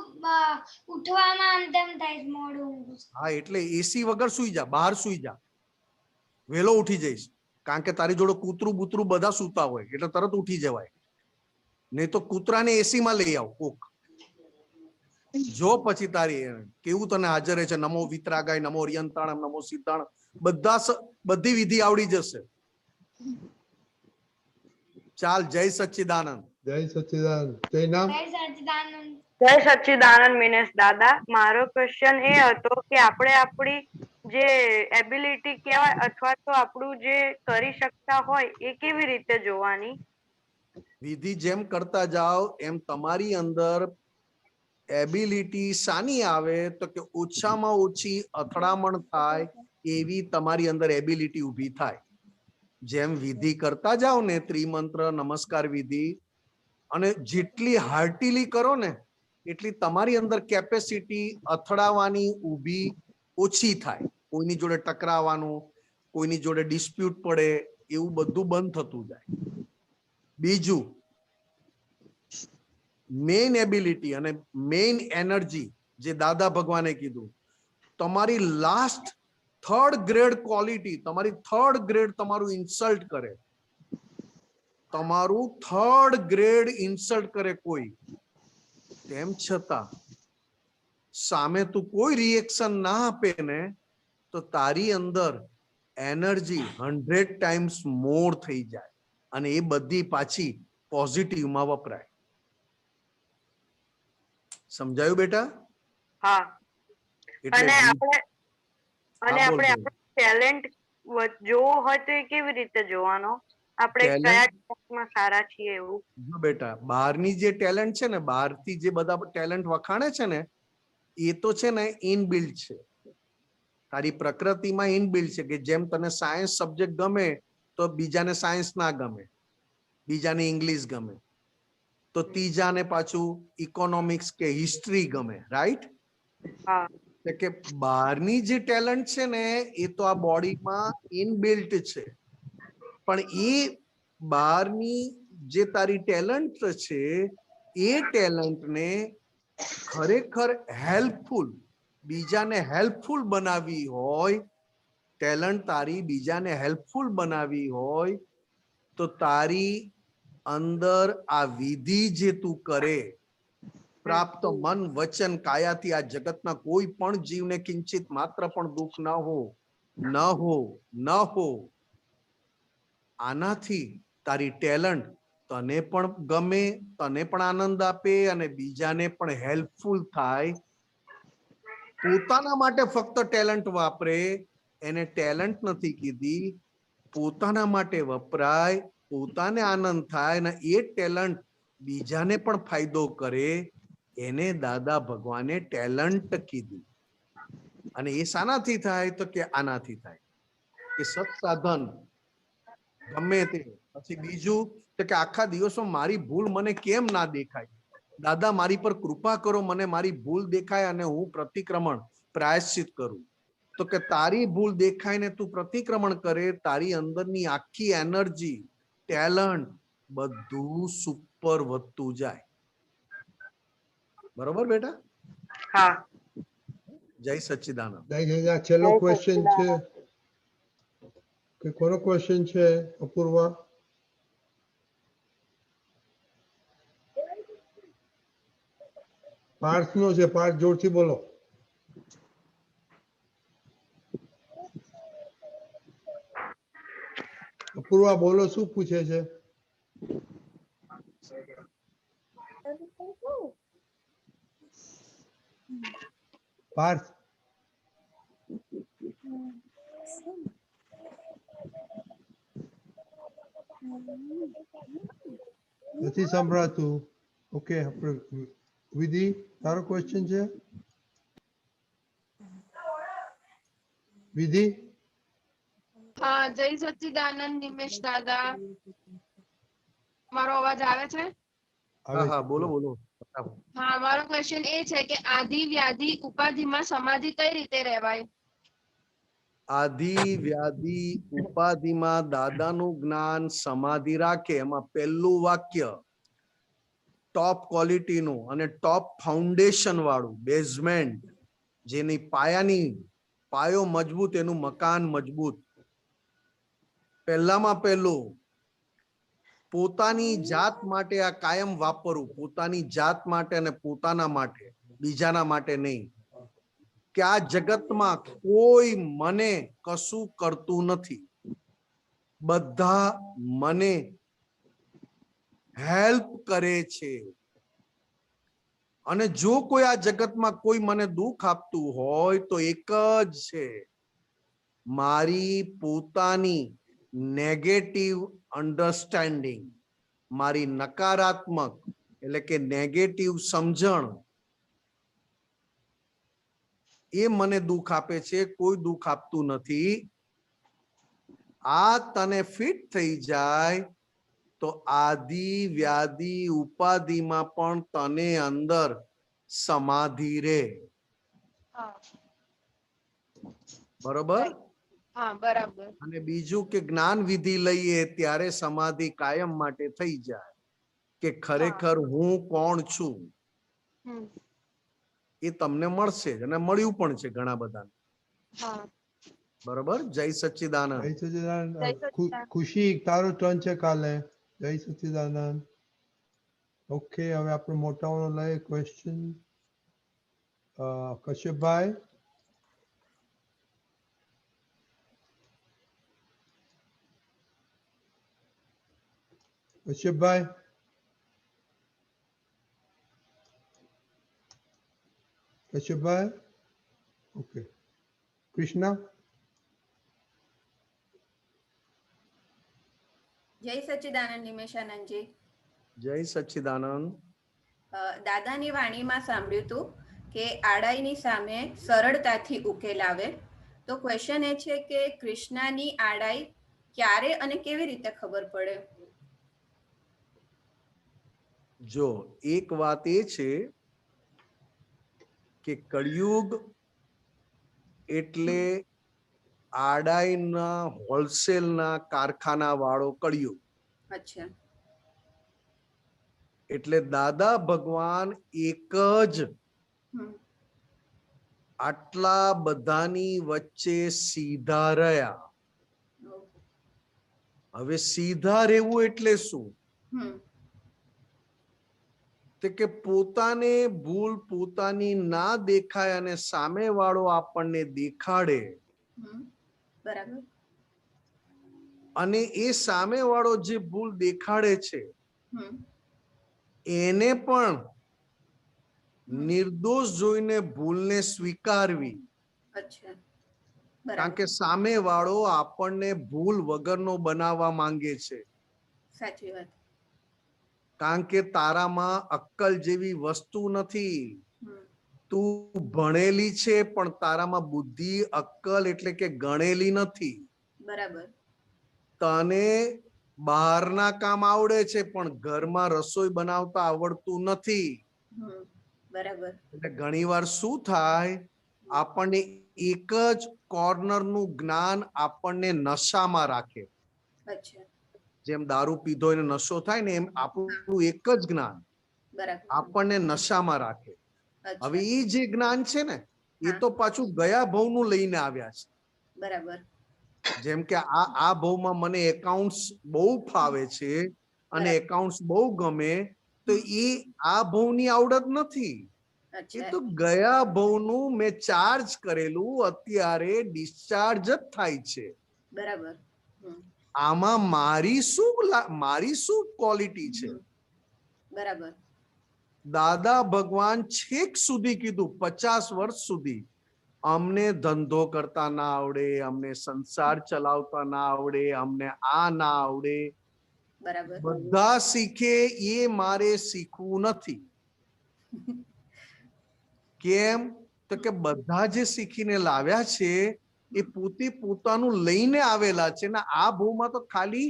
ઉઠવામાં આમ તેમ થાય મોડું. હા, એટલે એસી વગર સુઈ જા, બહાર સુઈ જા, વેલો ઉઠી જઈશ. કારણ કે તારી જોડે કૂતરું બૂતરું બધા સૂતા હોય એટલે તરત ઉઠી જવાય. નહીં તો કૂતરાને એસી માં લઈ આવ કોક. જો પછી તારી કેવું તને હાજર છે. નમો વિતરાગાય, નમો રિયંતાણમ, નમો સિદ્ધાણ, બધી વિધિ આવડી જશે. ચાલ, જય સચ્ચિદાનંદ. જય સચ્ચિદાનંદ. જય નામ. જય સચ્ચિદાનંદ મિનેશ દાદા. મારો ક્વેશ્ચન એ હતો કે આપણે આપણી જે એબિલિટી કહેવાય અથવા તો આપણું જે કરી શકતા હોય એ કેવી રીતે જોવાની? વિધિ જેમ કરતા જાઓ એમ તમારી અંદર એબિલિટી શાની આવે તો કે ઓછામાં ઓછી અથડામણ થાય એવી તમારી અંદર એબિલિટી ઊભી થાય. જેમ વિધિ કરતા જાઓ ને, ત્રિમંત્ર નમસ્કાર વિધિ, અને જેટલી હાર્ટીલી કરો ને એટલી તમારી અંદર કેપેસિટી અથડાવાની ઊભી ઓછી થાય. કોઈની જોડે ટકરાવાનું, કોઈની જોડે ડિસ્પ્યુટ પડે, એવું બધું બંધ થતું જાય. બીજું, મેઇન એબિલિટી અને મેઇન એનર્જી જે દાદા ભગવાને કીધું, તમારી લાસ્ટ 3rd ગ્રેડ ક્વોલિટી, તમારી 3rd ગ્રેડ તમારું ઇન્સલ્ટ કરે, તમારું 3rd ગ્રેડ ઇન્સલ્ટ કરે કોઈ, તેમ છતાં સામે તું કોઈ રિએક્શન ના આપે ને તો તારી અંદર એનર્જી 100 ટાઈમ્સ મોર થઈ જાય અને એ બધી પાછી પોઝિટિવમાં વપરાય. સમજાયું બેટા? હા. એટલે અને જી- આપણે હા, બોલ, બોલ. આપણો ટેલેન્ટ જોવો હોય તો એ કેવી રીતે જોવાનો? આપણે Talent- કયા ટેલેન્ટમાં સારા છીએ એવું? જો બેટા, બહારની જે ટેલેન્ટ છે ને, બહારથી જે બધા ટેલેન્ટ વખાણે છે ને, એ તો છે ને ઇનબિલ્ડ છે. તારી પ્રકૃતિમાં ઇનબિલ્ડ છે કે જેમ તને સાયન્સ સબ્જેક્ટ ગમે તો બીજાને સાયન્સ ના ગમે, બીજાને ઇંગ્લિશ ગમે, તો ત્રીજાને પાછું ઇકોનોમિક્સ કે હિસ્ટ્રી ગમે, રાઈટ? હા. કે બહારની જે ટેલેન્ટ છે ને એ તો આ બોડીમાં ઇનબિલ્ટ છે, પણ એ બહારની જે તારી ટેલેન્ટ છે એ ટેલેન્ટને ખરેખર હેલ્પફુલ, બીજાને હેલ્પફુલ બનાવી હોય, ટેલેન્ટ તારી બીજાને હેલ્પફુલ બનાવી હોય તો તારી અંદર આ વિધિ જે તું કરે, પ્રાપ્ત મન વચન કાયાથી આ જગતના કોઈ પણ જીવને કિંચિત માત્ર પણ દુઃખ ન હો, ન હો, ન હો, આનાથી તારી ટેલેન્ટ તને પણ ગમે, તને પણ આનંદ આપે અને બીજાને પણ હેલ્પફુલ થાય. પોતાના માટે ફક્ત ટેલેન્ટ વાપરે એને ટેલેન્ટ નથી કીધી, પોતાના માટે વપરાય, પોતાને આનંદ થાય ને એ ટેલેન્ટ બીજાને પણ ફાયદો કરે, એને દાદા ભગવાને ટેલેન્ટ કીધી. અને એ શાનાથી થાય તો કે આનાથી થાય કે સત્સાધન ગમે તે. પછી બીજું તો કે આખા દિવસમાં મારી ભૂલ મને કેમ ના દેખાય, દાદા મારી પર કૃપા કરો, મને મારી ભૂલ દેખાય અને હું પ્રતિક્રમણ પ્રાયશ્ચિત કરું. તો કે તારી ભૂલ દેખાય ને તું પ્રતિક્રમણ કરે, તારી અંદરની આખી એનર્જી, ટેલેન્ટ બધું સુપર વધતું જાય. બરોબર બેટા? હા. જય સચ્ચિદાનંદ. છેલ્લો ક્વેશ્ચન છે કે કોનો ક્વેશ્ચન છે અપૂર્વા? પાર્થ નો છે. પાર્થ જોરથી બોલો. અપૂર્વા બોલો, શું પૂછે છે? પાર્થ નથી સંભળાતું. ઓકે, આપણે વિધિ, તારો ક્વેશ્ચન છે? વિધિ? હા, જય સચ્ચિદાનંદ નિમેશ દાદા. મારો અવાજ આવે છે? હા, હા, બોલો, બોલો. હા, મારો ક્વેશ્ચન એ છે કે આદિ વ્યાધિ ઉપાધિમાં સમાધિ કઈ રીતે રહેવાય? આદિ વ્યાધિ ઉપાધિમાં દાદાનું જ્ઞાન સમાધિ રાખે. એમાં પહેલું વાક્ય ટોપ ક્વોલિટીનું અને ટોપ ફાઉન્ડેશન વાળું, બેઝમેન્ટ, જેની પાયો મજબૂત, એનું મકાન મજબૂત. પહેલામાં પહેલું પોતાની જાત માટે આ કાયમ વાપરવું, પોતાની જાત માટે અને પોતાના માટે, બીજાના માટે નહીં. કે આ જગતમાં કોઈ મને કશું કરતું નથી, બધા મને હેલ્પ કરે છે. અને જો કોઈ આ જગતમાં કોઈ મને દુઃખ આપતું હોય તો એક જ છે, મારી પોતાની નેગેટિવ અન્ડરસ્ટેન્ડિંગ, મારી નકારાત્મક એટલે કે નેગેટિવ સમજણ, એ મને દુઃખ આપે છે, કોઈ દુઃખ આપતું નથી. આ તને ફિટ થઈ જાય તો આદિ વ્યાધિ ઉપાધિમાં પણ તને અંદર સમાધિ રે. બરોબર? હા, બરાબર. અને બીજું કે જ્ઞાન વિધિ લઈએ ત્યારે સમાધિ કાયમ માટે થઈ જાય કે ખરેખર હું કોણ છું એ તમને મળશે અને મળ્યું પણ છે ઘણા બધાને. બરોબર? જય સચ્ચિદાનંદ. જય સચ્ચિદાનંદ. ખુશી, તારો ટર્ન છે કાલે. જય સચ્ચિદાનંદ. ઓકે, હવે આપણે મોટાઓનો લઈએ ક્વેશ્ચન. કશ્યપભાઈ? કશ્યપભાઈ, કશ્યપભાઈ, ઓકે. કૃષ્ણા, જય સચ્ચિદાનંદ નિમેશાનંદજી. જય સચ્ચિદાનંદ. દાદાની વાણીમાં સાંભળ્યું હતું કે આડાઈની સામે સરળતાથી ઉકેલ આવે. તો ક્વેશ્ચન એ છે કે કૃષ્ણાની આડાઈ ક્યારે અને કેવી રીતે ખબર પડે? જો એક વાત એ છે કે કળિયુગ એટલે આડાઈના હોલસેલના કારખાના વાળો કળિયુગ. અચ્છા. એટલે દાદા ભગવાન એક જ આટલા બધાની વચ્ચે સીધા રહ્યા. હવે સીધા રહેવું એટલે શું? તે કે પોતાને ભૂલ પોતાની ના દેખાય અને સામે વાળો આપણને દેખાડે, બરાબર, અને એ સામે વાળો જે ભૂલ દેખાડે છે એને પણ નિર્દોષ જોઈને ભૂલને સ્વીકારવી. અચ્છા, કારણ કે સામે વાળો આપણને ભૂલ વગરનો બનાવવા માંગે છે. સાચી વાત. કારણ કે તારામાં અક્કલ જેવી વસ્તુ નથી. તું ભણેલી છે પણ તારામાં બુદ્ધિ અક્કલ એટલે કે ગણેલી નથી. બરાબર. તને બહારના કામ આવડે છે પણ ઘરમાં રસોઈ બનાવતા આવડતું નથી. બરાબર. એટલે ઘણીવાર શું થાય, આપણને એક જ કોર્નરનું જ્ઞાન આપણને નશામાં રાખે. અચ્છા. જેમ દારૂ પીધો એને નશો થાય ને, એમ આપણું એક જ જ્ઞાન આપણને નશામાં રાખે. હવે એ જે જ્ઞાન છે ને એ તો પાછું ગયા ભવનું લઈને આવ્યા છે. બરાબર. જેમ કે આ ભવમાં મને એકાઉન્ટ્સ બહુ ફાવે છે અને એકાઉન્ટ્સ બહુ ગમે, તો એ આ ભવની આવડત નથી. એ તો ગયા ભવનું મેં ચાર્જ કરેલું અત્યારે ડિસ્ચાર્જ જ થાય છે. બરાબર. આમાં મારી શું ક્વોલિટી છે? બરાબર. દાદા ભગવાન છેક સુધી કીધું 50 વર્ષ સુધી અમને ધંધો કરતા ના આવડે, અમને સંસાર ચલાવતા ના આવડે, અમને આ ના આવડે. બરાબર. બધા શીખે એ મારે શીખવું નથી. કેમ? તો કે બધા જે શીખીને લાવ્યા છે એ પોતે પોતાનું લઈને આવેલા છે ને આ ભૂમાં તો ખાલી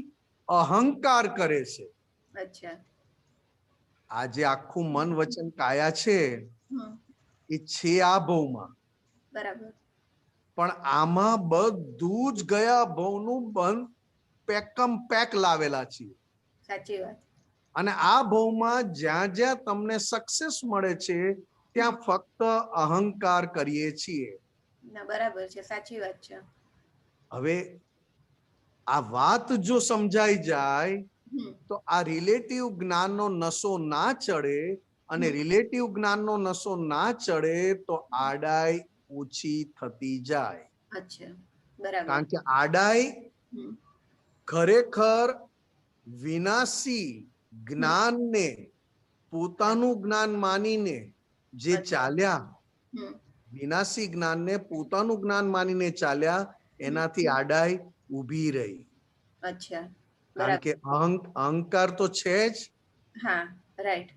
અહંકાર કરે છે. અચ્છા. આ જે આખું મન વચન કાયા છે એ છે આ ભવમાં. બરાબર. પણ આમાં બધું જ ગયા ભવનું બંધ પેકમ પેક લાવેલા છે. સાચી વાત. અને આ ભવમાં જ્યાં જ્યાં તમને સક્સેસ મળે છે ત્યાં ફક્ત અહંકાર કરીએ છીએ. ના, બરાબર છે, સાચી વાત છે. હવે આ વાત જો સમજાઈ જાય તો આ રિલેટિવ જ્ઞાનનો નશો ના ચડે, અને રિલેટિવ જ્ઞાનનો નશો ના ચડે તો આડાઈ ઓછી થતી જાય. અચ્છા, બરાબર. કારણ કે આડાઈ ખરેખર વિનાશી જ્ઞાનને પોતાનું જ્ઞાન માનીને જે ચાલ્યા, વિનાશી જ્ઞાનને પોતાનું જ્ઞાન માનીને ચાલ્યા, એનાથી આડાઈ ઊભી રહી. અચ્છા. કારણ કે અહંકાર તો છે જ. હા, રાઈટ.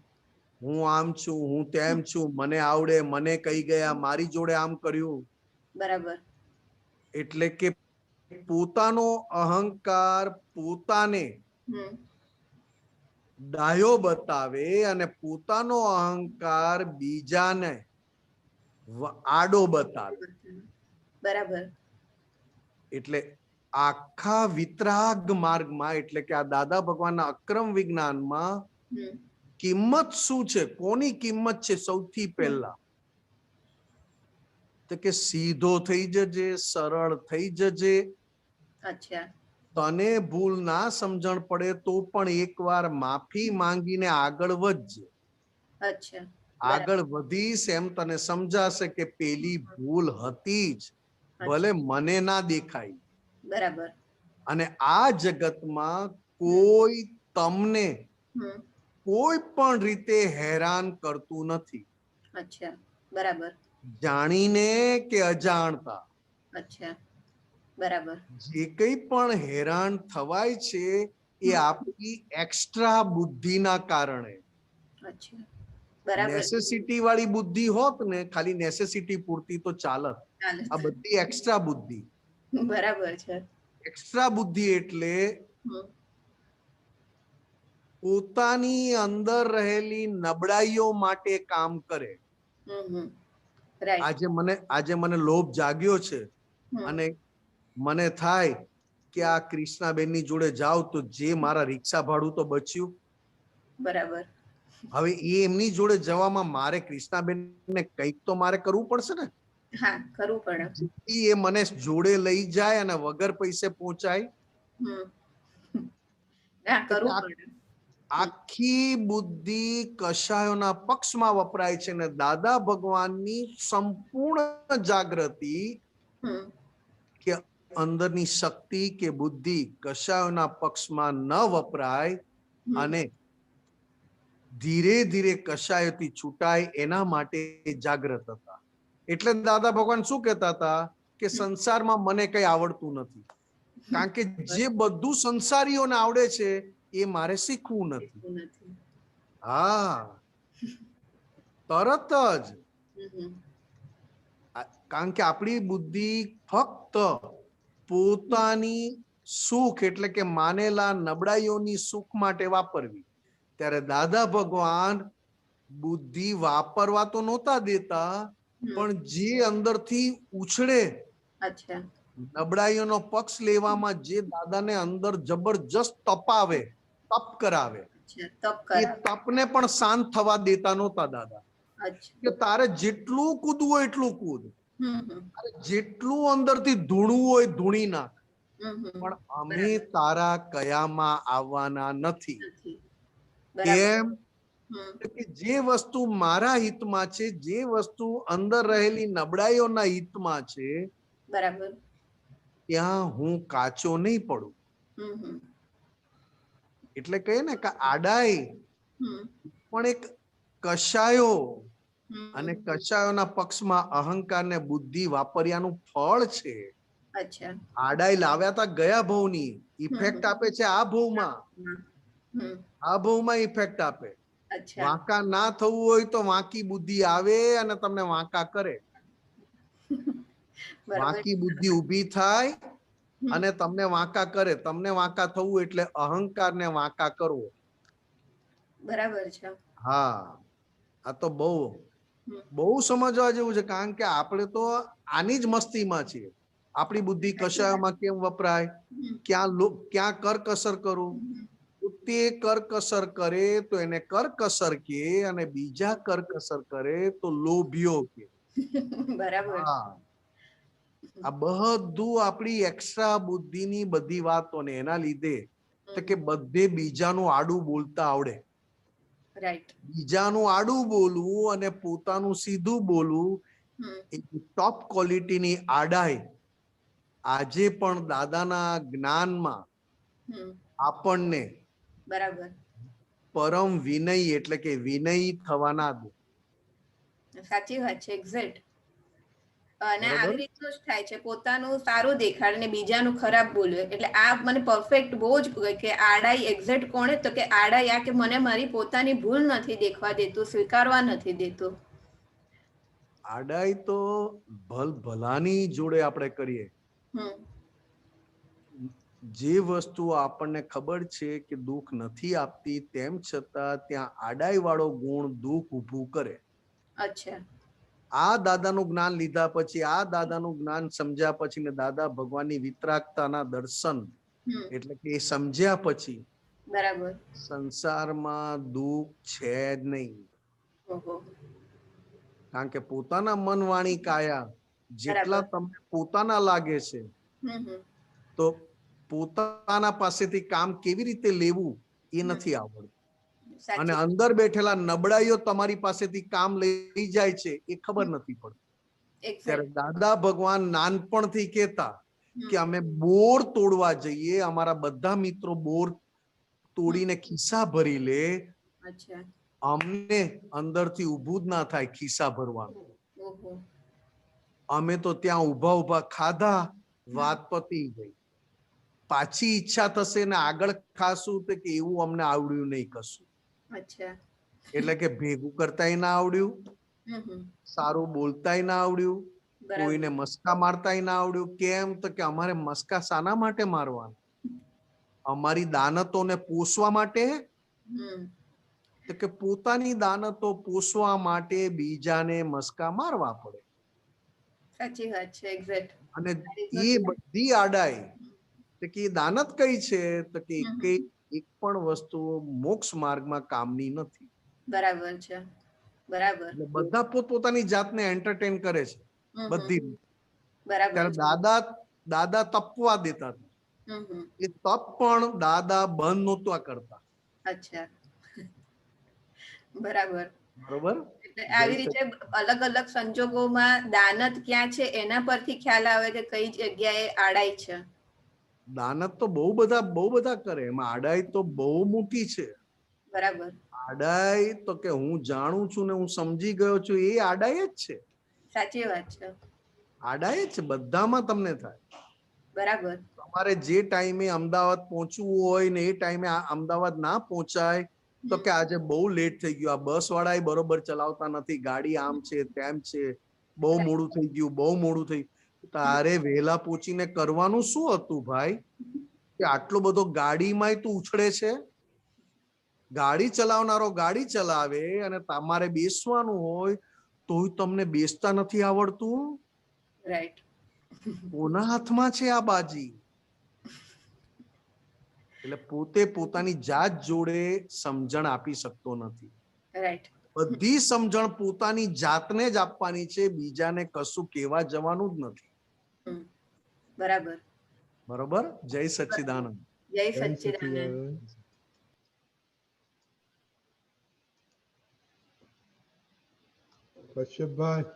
હું આમ છું, હું તેમ છું, મને આવડે, મને કહી ગયા, મારી જોડે આમ કર્યું. બરાબર. એટલે કે પોતાનો અહંકાર પોતાને ડાયો બતાવે અને પોતાનો અહંકાર બીજાને આડો બતાવે. બરાબર. એટલે આખા વિતરાગ માર્ગમાં, એટલે કે આ દાદા ભગવાનના અક્રમ વિજ્ઞાનમાં કિંમત શું છે, કોની કિંમત છે? સૌથી પહેલા તો કે સીધો થઈ જજે, સરળ થઈ જજે. અચ્છા. તને ભૂલ ના સમજણ પડે તો પણ એકવાર માફી માંગીને આગળ વધજે. અચ્છા. આગળ વધીશ એમ તને સમજાશે કે પેલી ભૂલ હતી જ, ભલે મને ના દેખાય. બરાબર. અને આ જગતમાં કોઈ તમને હમ કોઈ પણ રીતે હેરાન કરતું નથી, અચ્છા બરાબર જાણીને કે અજાણતા. અચ્છા બરાબર જે કંઈ પણ હેરાન થવાય છે એ આપણી એક્સ્ટ્રા બુદ્ધિના કારણે. અચ્છા બરાબર નેસેસિટી વાળી બુદ્ધિ હોત ને, ખાલી નેસેસિટી પૂરતી તો ચાલત. ચાલે આ બધી એક્સ્ટ્રા બુદ્ધિ. બરાબર છે એક્સ્ટ્રા બુદ્ધિ એટલે હમ પોતાની અંદર રહેલી નબળાઈઓ માટે કામ કરે. રાઈટ આજે મને લોભ જાગ્યો છે અને મને થાય કે આ કૃષ્ણાબેનની જોડે જાવ તો જે મારા રિક્ષા ભાડું તો બચ્યું. બરાબર હવે એ એમની જોડે જવામાં મારે કૃષ્ણાબેનને કંઈક તો મારે કરવું પડશે ને. હા કરવું પડે જેથી એ મને જોડે લઈ જાય અને વગર પૈસે પહોંચાય. હા કરવું પડે આખી બુદ્ધિ કશાયોના પક્ષમાં વપરાય છે ને દાદા ભગવાનની સંપૂર્ણ જાગૃતિ કે અંદરની શક્તિ કે બુદ્ધિ કશાયોના પક્ષમાં ન વપરાય અને ધીરે ધીરે કશાયોથી છૂટાય એના માટે જાગૃત હતા. એટલે દાદા ભગવાન શું કહેતા હતા કે સંસારમાં મને કઈ આવડતું નથી, કારણ કે જે બધું સંસારીઓને આવડે છે એ મારે શીખવું નથી. હા તરત જ, કારણ કે આપણી બુદ્ધિ ફક્ત પોતાની સુખ એટલે કે માનેલા નબળાઈઓની સુખ માટે વાપરવી. ત્યારે દાદા ભગવાન બુદ્ધિ વાપરવા તો નહોતા દેતા, પણ જે અંદરથી ઉછળે નબળાઈઓનો પક્ષ લેવામાં જે દાદાને અંદર જબરજસ્ત તપાવે, તપ કરાવે, એ તપને પણ શાંત થવા દેતા નહોતા દાદા. કે તારે જેટલું કૂદવું હોય એટલું કૂદ, જેટલું અંદરથી ધૂણવું હોય ધૂણી નાખ, પણ અમે તારા કયામાં આવવાના નથી. કેમ? કે જે વસ્તુ મારા હિતમાં છે, જે વસ્તુ અંદર રહેલી નબળાઈઓના હિતમાં છે, બરાબર ત્યાં હું કાચો નહીં પડું. એટલે કહે ને કે આડાઈ પણ એક કશાયો અને કશાયોના પક્ષમાં અહંકાર ને બુદ્ધિ વાપર્યાનું ફળ છે. આડાઈ લાવ્યા તા ગયા ભવની, ઇફેક્ટ આપે છે આ ભવમાં. આ ભવમાં ઇફેક્ટ આપે. વાંકા ના થવું હોય તો વાંકી બુદ્ધિ આવે અને તમને વાંકા કરે. વાંકી બુદ્ધિ ઊભી થાય અને તમને વાંકા કરે. તમને વાંકા થવું એટલે અહંકાર ને વાંકા કરવો. બરાબર છે. હા, આ તો બહુ સમજવા જેવું છે, કારણ કે આપણે તો આની જ મસ્તીમાં છીએ. આપણી બુદ્ધિ કશામાં કેમ વપરાય, ક્યાં કરકસર કરું, તે કરકસર કરે તો એને કરકસર કે, અને બીજા કરકસર કરે તો લોભિયો કે. બરાબર આ બધું આપણી એક્સ્ટ્રા બુદ્ધિની બધી વાતોને એના લીધે તો કે બધે બીજાનું આડું બોલતા આવડે. બીજાનું આડું બોલવું અને પોતાનું સીધું બોલવું, એક ટોપ ક્વોલિટીની આડાઈ આજે પણ દાદાના જ્ઞાનમાં આપણને બરાબર પરમ વિનય એટલે કે વિનય થવાના દે. સાચી વાત છે, એક્ઝેક્ટ. અને આવી રીતનું જ થાય છે, પોતાનું સારું દેખાડ ને બીજાનું ખરાબ બોલે. એટલે આ મને પરફેક્ટ બહુ જ કે આડાઈ એક્ઝેક્ટ કોણે, તો કે આડાઈ આ કે મને મારી પોતાની ભૂલ નથી દેખવા દેતું, સ્વીકારવા નથી દેતું. આડાઈ તો ભલાની જોડે આપણે કરીએ. જે વસ્તુ આપણને ખબર છે કે દુઃખ નથી આપતી, તેમ છતાં ત્યાં આડાઈ વાળો ગુણ દુઃખ ઊભું કરે. અચ્છા. આ દાદાનું જ્ઞાન લીધા પછી, આ દાદાનું જ્ઞાન સમજ્યા પછી ને દાદા ભગવાનની વિતરાગતાના દર્શન એટલે કે એ સમજ્યા પછી બરાબર સંસારમાં દુઃખ છે જ નહીં. કારણ કે પોતાના મન વાણી કાયા જેટલા તમને પોતાના લાગે છે, તો પોતાના પાસેથી કામ કેવી રીતે લેવું એ નથી આવડતું. અને અંદર બેઠેલા નબળાઈઓ તમારી પાસેથી કામ લઈ જાય છે એ ખબર નથી પડતી. ત્યારે દાદા ભગવાન નાનપણથી કહેતા કે અમે બોર તોડવા જઈએ, અમારા બધા મિત્રો બોર તોડીને ખિસ્સા ભરી લે, અચ્છા. અમને અંદરથી ઊભું જ ના થાય ખિસ્સા ભરવાનું. ઓહો. અમે તો ત્યાં ઊભા ઊભા ખાધા, વાત પતી ગઈ. પાછી ઈચ્છા થશે ને આગળ ખાશું તો કે એવું અમને આવડ્યું નહીં કશું. અચ્છા. એટલે કે ભેગું કરતાય ના આવડ્યું, સારું બોલતાય ના આવડ્યું, કોઈને મસ્કા મારતાય ના આવડ્યું. કેમ તો કે અમારે મસ્કા શાના માટે મારવાના? અમારી દાનતોને પોષવા માટે. તો કે પોતાની દાનતો પોષવા માટે બીજાને મસ્કા મારવા પડે. સાચી વાત છે, એક્ઝેક્ટ. અને એ બધી આડાઈ તો કે દાનત કઈ છે તો કે એક પણ વસ્તુ મોક્ષ માર્ગમાં કામની નથી. બરાબર છે, બરાબર. એટલે બધા પોતપોતાની જાતને એન્ટરટેન કરે છે બધી. બરાબર. ત્યારે દાદા તપવા દેતા હતા. એ તપ પણ દાદા બંધ નહોતા કરતા. અચ્છા. બરાબર. બરોબર. એટલે આવી રીતે અલગ અલગ સંજોગોમાં દાનત ક્યાં છે એના પરથી ખ્યાલ આવે કે કઈ જગ્યાએ આડાઈ છે. દાનત તો બહુ બધા કરે, એમાં આડાઈ તો બહુ મોટી છે. બરાબર. આડાઈ તો કે હું જાણું છું ને હું સમજી ગયો છું, એ આડાઈ જ છે. સાચી વાત છે. આડાઈ જ છે, બધામાં તમને થાય. બરાબર. તમારે જે ટાઈમે અમદાવાદ પહોંચવું હોય ને એ ટાઈમે અમદાવાદ ના પહોંચાય તો કે આજે બહુ લેટ થઈ ગયું, આ બસ વાળા બરોબર ચલાવતા નથી, ગાડી આમ છે તેમ છે, બહુ મોડું થઈ ગયું, બહુ મોડું થઈ. તારે વહેલા પહોંચીને કરવાનું શું હતું ભાઈ? કે આટલો બધો ગાડીમાં તું ઉછળે છે. ગાડી ચલાવનારો ગાડી ચલાવે અને તમારે બેસવાનું હોય તોય તમને બેસતા નથી આવડતું. રાઈટ. કોના હાથમાં છે આ બાજી? એટલે પોતે પોતાની જાત જોડે સમજણ આપી શકતો નથી. રાઈટ. બધી સમજણ પોતાની જાતને જ આપવાની છે, બીજાને કશું કહેવા જવાનું જ નથી. બરાબર. બરોબર. જય સચ્ચિદાનંદ. જય સચ્ચિદાનંદ. કશ્યપભાઈ.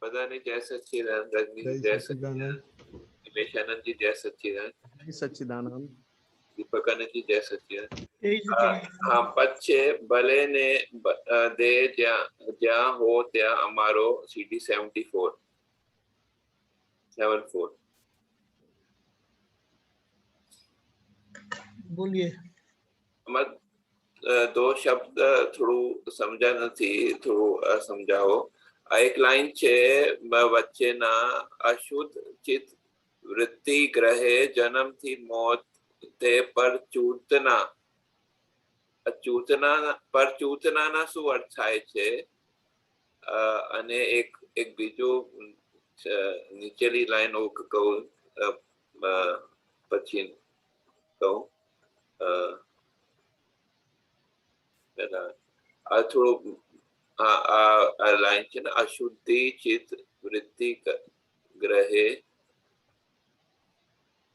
બધાને જય સચ્ચિદાનંદ. રજનીશ જય સચ્ચિદાનંદ. નિમેશાનંદજી જય સચ્ચિદાનંદ. જય સચ્ચિદાનંદ. દીપકાનંદજી જય સચ્ચિદાનંદ. હા, પદ છે ભલે ને દે જ્યાં હો ત્યાં અમારો CD 74. બોલીએ. આમાં દો શબ્દ થોડું સમજા નથી, થોડું સમજાવો. આ એક લાઈન છે, વચ્ચેના અશુદ્ધ ચિત્ત વૃત્તિ ગ્રહે જન્મથી મોત તે પર ચૂતના. પરચૂતનાના શું અર્થ થાય છે? અને એક બીજું નીચેલી લાઈન કહું પછી કહું. આ થોડું આ લાઈન છે ને, અશુદ્ધિ ચિત્ત વૃત્તિ ગ્રહે.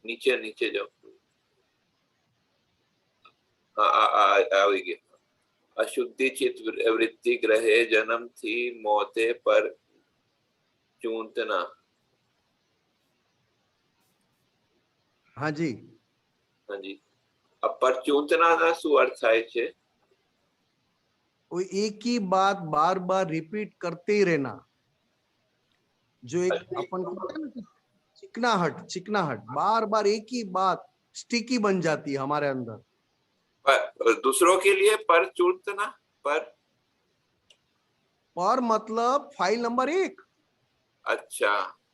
નીચે જાઓ. આવી ગયું. અશુદ્ધિ ચિત્ત વૃત્તિ ગ્રહે જન્મથી મોતે પર ચૂંટના. હાજી. હાજી. પર ચૂંટના ના શું અર્થ થાય છે? एक ही बात बार बार रिपीट करते ही रहना. जो एक अपन चिकनाहट बार बार एक ही बात स्टिकी बन जाती है हमारे अंदर. दूसरों के लिए पर चूंटना. पर मतलब फाइल नंबर 1. अच्छा.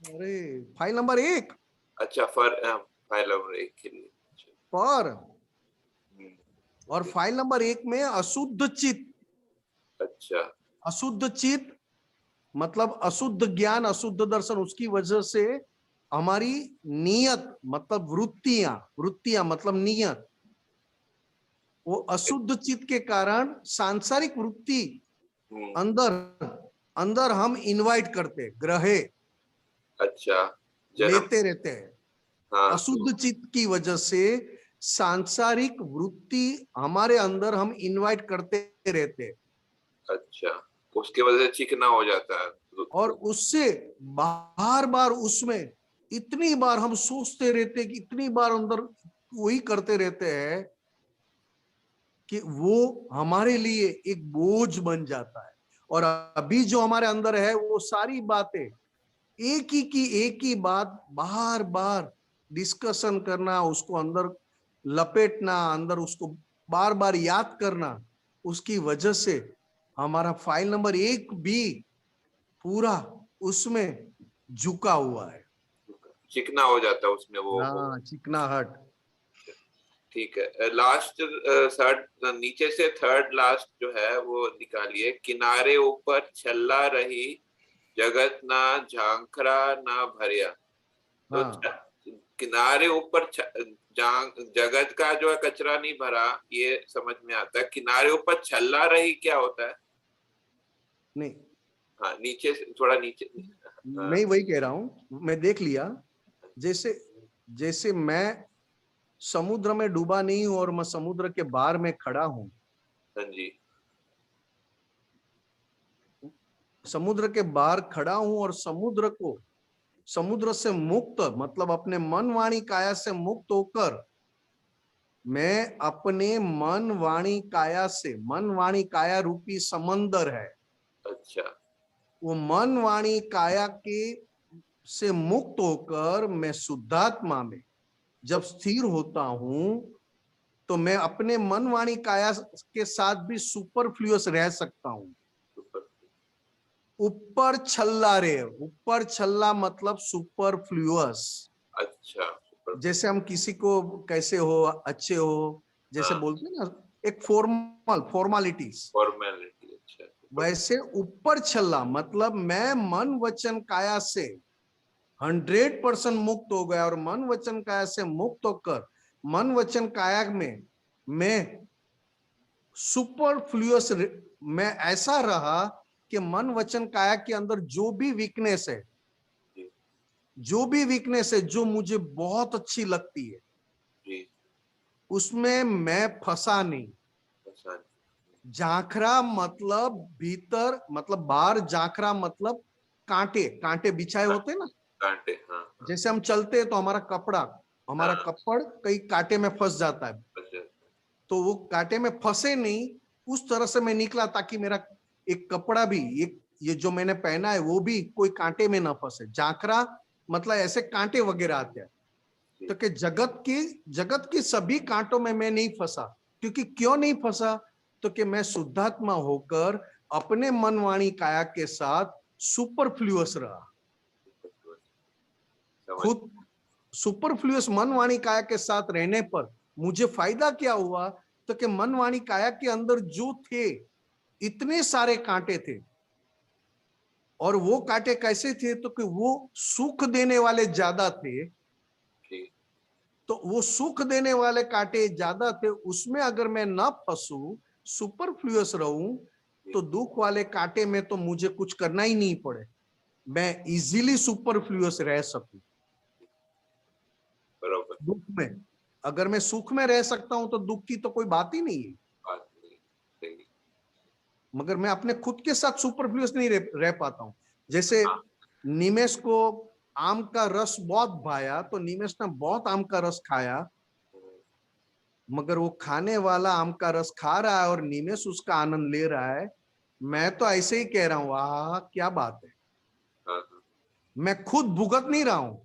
अरे फाइल नंबर 1. अच्छा, फाइल नंबर 1 के लिए पर. और फाइल नंबर 1 में अशुद्ध चित्त. अच्छा. अशुद्ध चित्त मतलब अशुद्ध ज्ञान, अशुद्ध दर्शन, उसकी वजह से हमारी नियत मतलब वृत्तियां मतलब नियत, वो अशुद्ध चित्त के कारण सांसारिक वृत्ति अंदर हम इनवाइट करते, ग्रहे. अच्छा. लेते रहते हैं. हाँ. अशुद्ध चित्त की वजह से सांसारिक वृत्ति हमारे अंदर हम इनवाइट करते रहते हैं. अच्छा. उसके वजह से चिकना हो जाता है. और उससे बार बार उसमें इतनी बार हम सोचते रहते कि इतनी बार अंदर वही करते रहते हैं कि वो हमारे लिए एक बोझ बन जाता है। और अभी जो हमारे अंदर है वो सारी बातें एक ही बात बार बार डिस्कशन करना, उसको अंदर लपेटना, अंदर उसको बार बार याद करना, उसकी वजह से हमारा फाइल नंबर 1 भी पूरा उसमें झुका हुआ है, चिकना हो जाता है उसमें वो। हाँ, चिकनाहट। ठीक है, लास्ट थर्ड, नीचे से थर्ड लास्ट जो है वो निकालिए। किनारे ऊपर छल्ला रही, जगत ना झांखरा ना भरिया। तो हाँ। किनारे ऊपर जगत का जो है कचरा नहीं भरा, ये समझ में आता है। किनारे ऊपर छल्ला रही क्या होता है? नहीं, हाँ, नीचे से थोड़ा नीचे। मैं वही कह रहा हूं, मैं देख लिया। जैसे मैं समुद्र में डूबा नहीं हूं और मैं समुद्र के बाहर में खड़ा हूं। हाँ जी। समुद्र के बाहर खड़ा हूं और समुद्र से मुक्त, मतलब अपने मन वाणी काया से मुक्त होकर मैं अपने मन वाणी काया से, मन वाणी काया रूपी समंदर है। अच्छा। वो मन वाणी काया के से मुक्त होकर मैं शुद्धात्मा में जब स्थिर होता हूं तो मैं अपने मन वाणी काया के साथ भी सुपरफ्लुअस रह सकता हूं। ऊपर छल्ला रे, ऊपर छल्ला मतलब सुपरफ्लुअस। अच्छा। जैसे हम किसी को कैसे हो, अच्छे हो, जैसे बोलते हैं ना, एक फॉर्मालिटीज। अच्छा। वैसे ऊपर छल्ला मतलब मैं मन वचन काया से 100% मुक्त हो गया, और मन वचन काया से मुक्त होकर मन वचन काया में मैं सुपरफ्लुअस, मैं ऐसा रहा कि मन वचन काया के अंदर जो भी वीकनेस है, जो मुझे बहुत अच्छी लगती है, उसमें मैं फंसा नहीं। झांखरा मतलब भीतर, मतलब बाहर, झांखरा मतलब कांटे बिछाए होते ना, कांटे। हाँ। जैसे हम चलते हैं तो हमारा कपड़ कई कांटे में फंस जाता है, तो वो कांटे में फंसे नहीं, उस तरह से मैं निकला ताकि मेरा एक कपड़ा भी, एक ये जो मैंने पहना है वो भी कोई कांटे में ना फंसे। झांखरा मतलब ऐसे कांटे वगैरह आते हैं, तो कि जगत की सभी कांटों में मैं नहीं फंसा। क्योंकि क्यों नहीं फंसा? तो कि मैं शुद्धात्मा होकर अपने मन वाणी काया के साथ सुपरफ्लुअस रहा। खुद सुपरफ्लुअस मन वाणी काया के साथ रहने पर मुझे फायदा क्या हुआ? तो कि मन वाणी काया के अंदर जो थे इतने सारे कांटे थे, और वो कांटे कैसे थे? तो कि वो सुख देने वाले ज्यादा थे, तो वो सुख देने वाले कांटे ज्यादा थे, उसमें अगर मैं ना फंसू, सुपरफ्लुअस रहूं, तो दुख वाले कांटे में तो मुझे कुछ करना ही नहीं पड़े, मैं इजीली सुपरफ्लुअस रह सकूं। दुख में अगर मैं सुख में रह सकता हूं तो दुख की तो कोई बात ही नहीं है। मगर मैं अपने खुद के साथ सुपरफ्लुअस नहीं रह पाता हूं। जैसे निमेश को आम का रस बहुत भाया, तो निमेश ने बहुत आम का रस खाया, मगर वो खाने वाला आम का रस खा रहा है और निमेश उसका आनंद ले रहा है। मैं तो ऐसे ही कह रहा हूं, वाह क्या बात है, मैं खुद भुगत नहीं रहा हूं।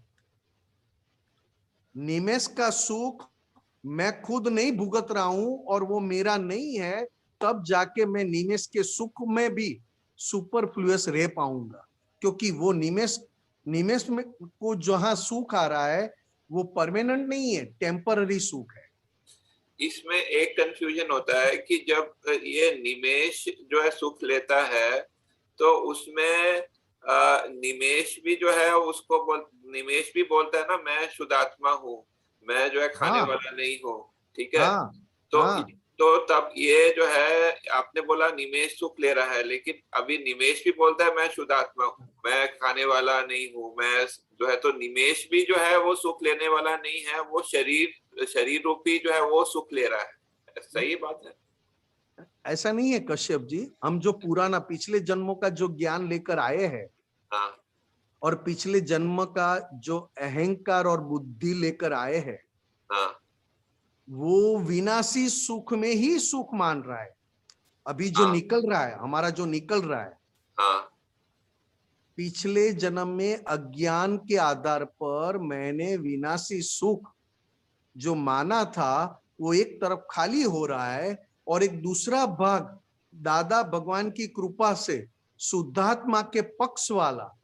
निमेश का सुख मैं खुद नहीं भुगत रहा हूं और वो मेरा नहीं है, तब जाके मैं निमेश के सुख में भी सुपरफ्लुअस रह पाऊंगा। क्योंकि वो निमेश में को जहां सुख आ रहा है वो परमानेंट नहीं है, टेम्पररी सुख है। इसमें एक कंफ्यूजन होता है कि जब ये निमेश जो है सुख लेता है, तो उसमें निमेश भी जो है उसको निमेश भी बोलता है ना, मैं शुद्धात्मा हूँ, मैं जो है खाने वाला नहीं हूँ, ठीक है। तो तब ये जो है आपने बोला निमेश सुख ले रहा है, लेकिन अभी निमेश भी बोलता है मैं शुद्धात्मा हूँ, मैं खाने वाला नहीं हूँ, मैं जो है, तो निमेश भी जो है वो सुख लेने वाला नहीं है, वो शरीर रूपी जो है वो सुख ले रहा है। सही बात है? ऐसा नहीं है कश्यप जी, हम जो पुराना पिछले जन्मों का जो ज्ञान लेकर आए हैं, और पिछले जन्म का जो अहंकार और बुद्धि लेकर आए हैं, वो विनाशी सुख में ही सुख मान रहा है। अभी जो निकल रहा है, हमारा जो निकल रहा है, पिछले जन्म में अज्ञान के आधार पर मैंने विनाशी सुख जो माना था वो एक तरफ खाली हो रहा है और एक दूसरा भाग दादा भगवान की कृपा से शुद्धात्मा के पक्ष वाला,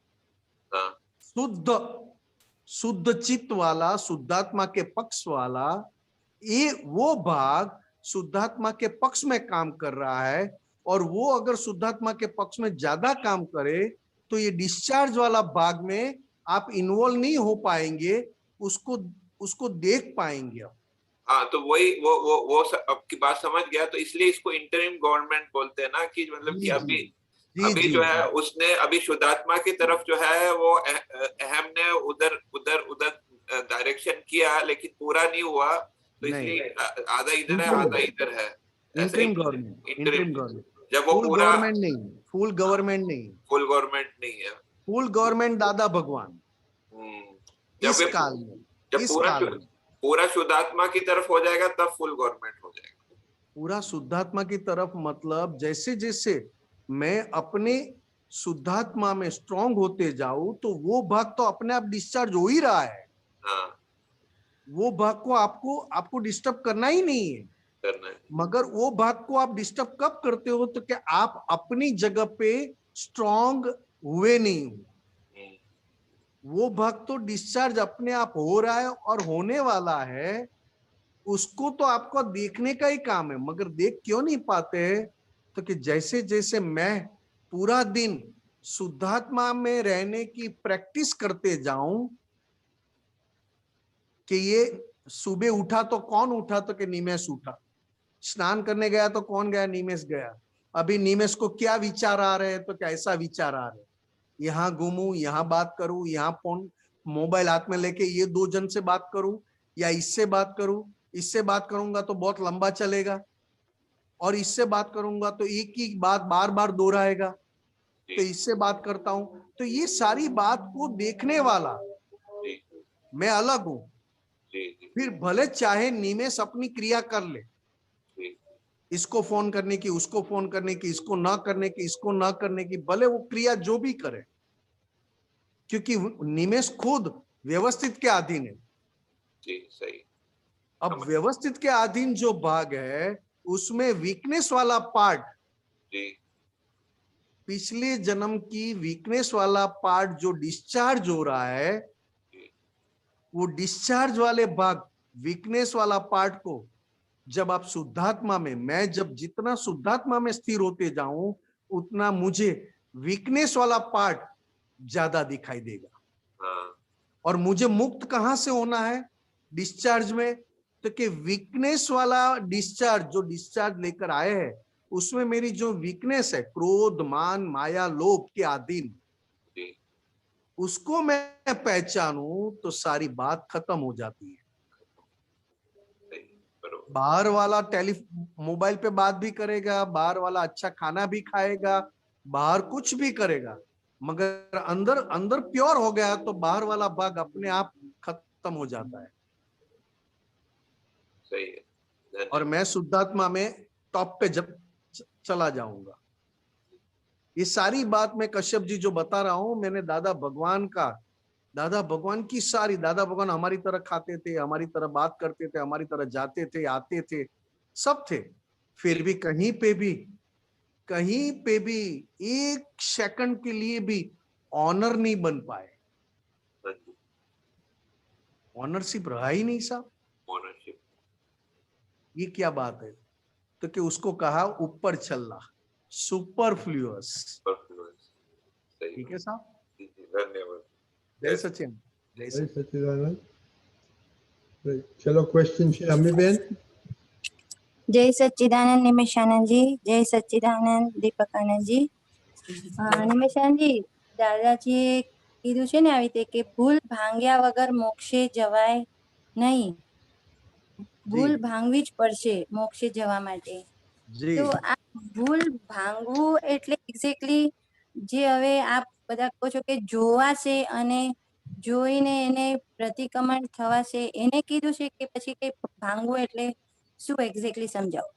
शुद्ध चित्त वाला, शुद्धात्मा के पक्ष वाला, ये वो भाग शुद्धात्मा के पक्ष में काम कर रहा है। और वो अगर शुद्धात्मा के पक्ष में ज्यादा काम करे तो ये डिस्चार्ज वाला भाग में आप इन्वॉल्व नहीं हो पाएंगे, उसको देख पाएंगे। हाँ, तो वही वो आपकी बात समझ गया। तो इसलिए इसको इंटरिम गवर्नमेंट बोलते हैं ना, कि मतलब कि अभी जो है उसने अभी शुद्धात्मा की तरफ जो है वो अहम ने उधर डायरेक्शन किया, लेकिन पूरा नहीं हुआ, तो इसलिए आधा इधर है आधा इधर है। इंटरिम गवर्नमेंट जब वो पूरा गवर्नमेंट नहीं, फुल गवर्नमेंट नहीं, फुल गवर्नमेंट नहीं है, फुल गवर्नमेंट दादा भगवान। इस काल में, जब पूरा शुद्धात्मा की तरफ हो जाएगा तब फुल गवर्नमेंट हो जाएगा। पूरा शुद्धात्मा की तरफ मतलब जैसे जैसे मैं अपने शुद्धात्मा में स्ट्रांग होते जाऊं तो वो भाग तो अपने आप डिस्चार्ज हो ही रहा है। वो भाग को आपको डिस्टर्ब करना ही नहीं है, मगर वो भाग को आप डिस्टर्ब कब करते हो, तो क्या आप अपनी जगह पे स्ट्रांग हुए नहीं हो। वो भाग तो डिस्चार्ज अपने आप हो रहा है और होने वाला है, उसको तो आपको देखने का ही काम है। मगर देख क्यों नहीं पाते, तो कि जैसे जैसे मैं पूरा दिन शुद्धात्मा में रहने की प्रैक्टिस करते जाऊं, कि ये सुबह उठा तो कौन उठा, तो कि निमेश उठा, स्नान करने गया तो कौन गया, निमेश गया। अभी निमेश को क्या विचार आ रहे हैं, तो कैसा विचार आ रहे हैं, यहाँ घूमू, यहाँ बात करूं, यहाँ फोन मोबाइल हाथ में लेके ये 2 जन से बात करूं या इससे बात करूं, इससे बात करूंगा तो बहुत लंबा चलेगा और इससे बात करूंगा तो एक ही बात बार बार दोहराएगा, तो इससे बात करता हूं। तो ये सारी बात को देखने वाला मैं अलग हूं। फिर भले चाहे निमेश अपनी क्रिया कर ले, इसको फोन करने की, उसको फोन करने की, इसको ना करने की, इसको ना करने की, भले वो क्रिया जो भी करे, क्योंकि निमेश खुद व्यवस्थित के अधीन है। जी सही। अब व्यवस्थित के अधीन जो भाग है उसमें वीकनेस वाला पार्ट, पिछले जन्म की वीकनेस वाला पार्ट जो डिस्चार्ज हो रहा है, वो डिस्चार्ज वाले भाग, वीकनेस वाला पार्ट को जब आप शुद्धात्मा में, मैं जब जितना शुद्धात्मा में स्थिर होते जाऊं उतना मुझे वीकनेस वाला पार्ट ज्यादा दिखाई देगा। और मुझे मुक्त कहां से होना है डिस्चार्ज में, तो कि वीकनेस वाला डिस्चार्ज जो डिस्चार्ज लेकर आए हैं उसमें मेरी जो वीकनेस है, क्रोध, मान, माया, लोभ के अधीन, उसको मैं पहचानूं तो सारी बात खत्म हो जाती है। बाहर वाला मोबाइल पे बात भी करेगा, बाहर वाला अच्छा खाना भी खाएगा, बाहर कुछ भी करेगा, मगर अंदर अंदर प्योर हो गया तो बाहर वाला भाग अपने आप खत्म हो जाता है। सही है। और मैं शुद्धात्मा में टॉप पे जब चला जाऊंगा। ये सारी बात मैं कश्यप जी जो बता रहा हूं, मैंने दादा भगवान की सारी, दादा भगवान हमारी तरह खाते थे, हमारी तरह बात करते थे, हमारी तरह जाते थे, आते थे, सब थे, फिर भी कहीं पे भी एक सेकंड के लिए भी ऑनर नहीं बन पाए। ऑनरशिप रहा ही नहीं साहब। ऑनरशिप, ये क्या बात है, तो कि उसको कहा ऊपर चलना, सुपरफ्लुअस। ठीक है साहब, धन्यवाद। जय सचिन, जय सच्चिदानंद। चलो क्वेश्चन છે અમીબેન। जय सच्चिदानंद निमेशानंद जी, जय सच्चिदानंद દીપકાનંદ जी। નિમેશાનંદ जी, દાદાજીએ કીધું છે ને આવી રીતે કે ભૂલ ભાંગ્યા વગર મોક્ષે જવાય નહીં, ભૂલ ભાંગવી જ પડશે મોક્ષે જવા માટે। તો આ ભૂલ ભાંગવું એટલે એક્ઝેક્ટલી જે હવે આપ બધા કહો છો કે જોવાશે અને જોઈને એને પ્રતિક્રમણ થવાશે એને કીધું છે કે પછી કઈ ભાંગવું એટલે શું એક્ઝેક્ટલી સમજાવો?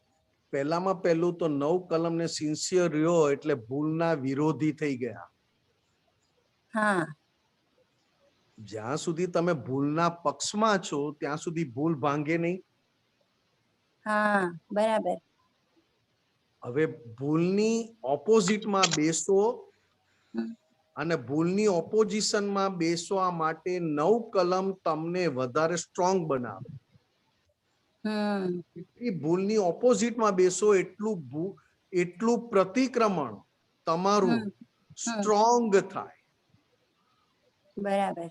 પહેલામાં પહેલું તો 9 કલમ ને સિન્સિયર રહ્યો એટલે ભૂલના વિરોધી થઈ ગયા. હા. જ્યાં સુધી તમે ભૂલના પક્ષમાં છો ત્યાં સુધી ભૂલ ભાંગે નહીં. હા બરાબર. હવે ભૂલની ઓપોઝિટમાં બેસો અને ભૂલની ઓપોઝિશનમાં બેસવા માટે 9 કલમ તમને વધારે સ્ટ્રોંગ બનાવે. એટલી ભૂલની ઓપોઝિટમાં બેસો એટલું પ્રતિક્રમણ તમારું સ્ટ્રોંગ થાય. બરાબર.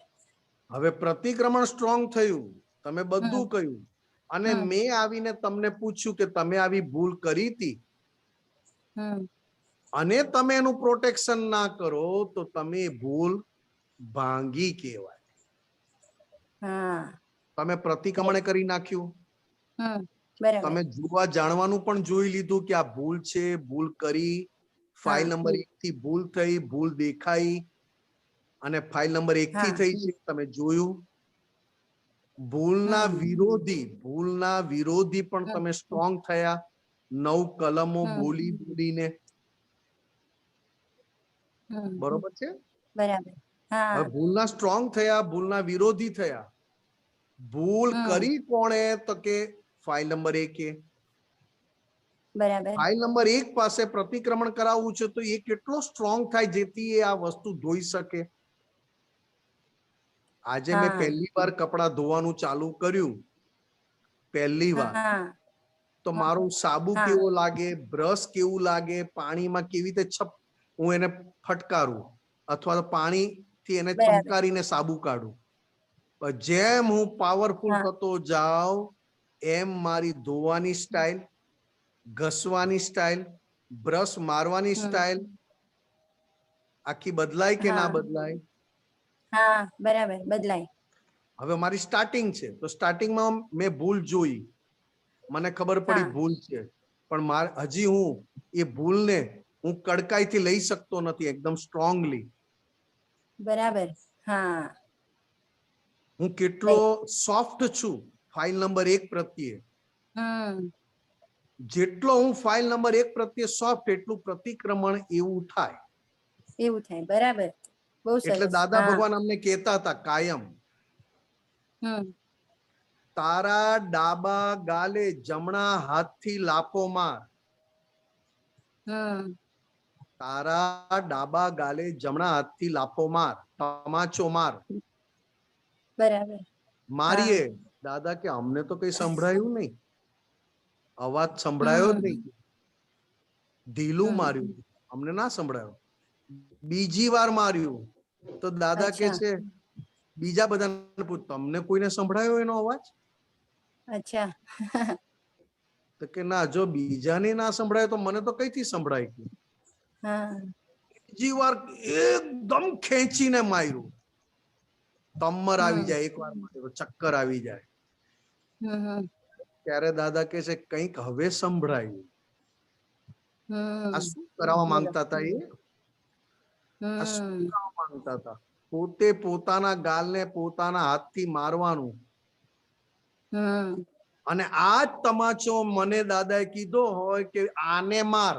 હવે પ્રતિક્રમણ સ્ટ્રોંગ થયું, તમે બધું કહ્યું અને મેં આવીને તમને પૂછ્યું કે તમે આવી ભૂલ કરી હતી અને તમે એનું પ્રોટેક્શન ના કરો તો તમે ભૂલ ભાંગી કહેવાય. તમે પ્રતિક્રમણ કરી નાખ્યું. તમે જોવા જાણવાનું પણ જોઈ લીધું કે આ ભૂલ છે, ભૂલ કરી, ફાઇલ નંબર 1 થી ભૂલ થઈ, ભૂલ દેખાઈ અને ફાઇલ નંબર 1 થી થઈ છે તમે જોયું. ભૂલના વિરોધી પણ તમે સ્ટ્રોંગ થયા 9 કલમો બોલીને. બરોબર છે? બરાબર. હવે ભૂલના સ્ટ્રોંગ થયા, ભૂલના વિરોધી થયા. ભૂલ કરી કોણે? તો કે ફાઇલ નંબર 1 એ. બરાબર. ફાઇલ નંબર 1 પાસે પ્રતિક્રમણ કરાવવું છે તો એ કેટલો સ્ટ્રોંગ થાય જેથી એ આ વસ્તુ ધોઈ શકે. આજે મેં પહેલી વાર કપડા ધોવાનું ચાલુ કર્યું, પહેલી વાર, તો મારું સાબુ કેવો લાગે, બ્રશ કેવું લાગે, પાણીમાં કેવી રીતે હું એને ફટકારું અથવા તો પાણીથી એને ચમકારીને સાબુ કાઢું. જેમ હું પાવરફુલ થતો જાઉં એમ મારી ધોવાની સ્ટાઇલ, ઘસવાની સ્ટાઇલ, બ્રશ મારવાની સ્ટાઇલ આખી બદલાય કે ના બદલાય? હા બરાબર, બદલાય. હવે મારી સ્ટાર્ટિંગ છે તો સ્ટાર્ટિંગમાં મેં ભૂલ જોઈ, મને ખબર પડી ભૂલ છે, પણ હજી હું એ ભૂલને હું કડકાઈથી લઈ શકતો નથી એકદમ સ્ટ્રોંગલી. બરાબર. હા. હું કેટલો સોફ્ટ છું ફાઇલ નંબર 1 પ્રત્યે. જેટલો હું ફાઇલ નંબર 1 પ્રત્યે સોફ્ટ એટલું પ્રતિક્રમણ એવું થાય. બરાબર. બહુ સરસ. એટલે દાદા ભગવાન અમને કહેતા હતા કાયમ, તારા ડાબા ગાલે જમણા હાથથી લાફો માર. તારા ડાબા ગાલે જમણા હાથથી લાફો માર, તમાચો માર. બરાબર. મારીએ. દાદા કે અમને તો કઈ સંભળાયું નહીં, અવાજ સંભળાયો જ નહીં, ઢીલું માર્યું, અમને ના સંભળાયો. બીજી વાર માર્યું તો દાદા કે છે બીજા બધાને પૂછ, તમને કોઈને સંભળાયો એનો અવાજ? અચ્છા. તો કે ના, જો બીજાને ના સંભળાય તો મને તો કઈથી સંભળાય ગયું. બીજી વાર એકદમ ખેંચીને માર્યું, તમ્મર આવી જાય, એક વાર માર્યો ચક્કર આવી જાય. ત્યારે દાદા કે છે કંઈક હવે સંભળાયું. આ શું કરાવવા માંગતા હતા? આ શું કરાવવા માંગતા હતા? પોતે પોતાના ગાલને પોતાના હાથથી મારવાનું. અને આ જ તમાચો મને દાદાએ કીધો હોય કે આને માર.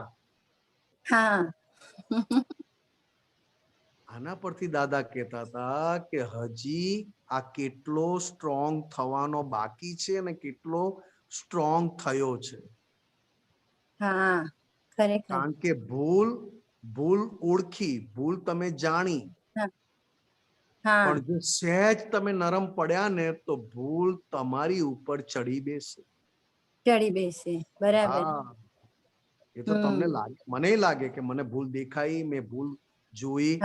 આના પરથી દાદા કહેતા હતા કે હજી આ કેટલો સ્ટ્રોંગ થવાનો બાકી છે અને કેટલો સ્ટ્રોંગ થયો છે. કારણ કે ભૂલ ઓળખી, ભૂલ તમે જાણી, પણ જો સહેજ તમે નરમ પડ્યા ને તો ભૂલ તમારી ઉપર ચડી બેસે. બરાબર. એ તો તમને લાગે, મને લાગે કે મને ભૂલ દેખાઈ, મેં ભૂલ જોઈ,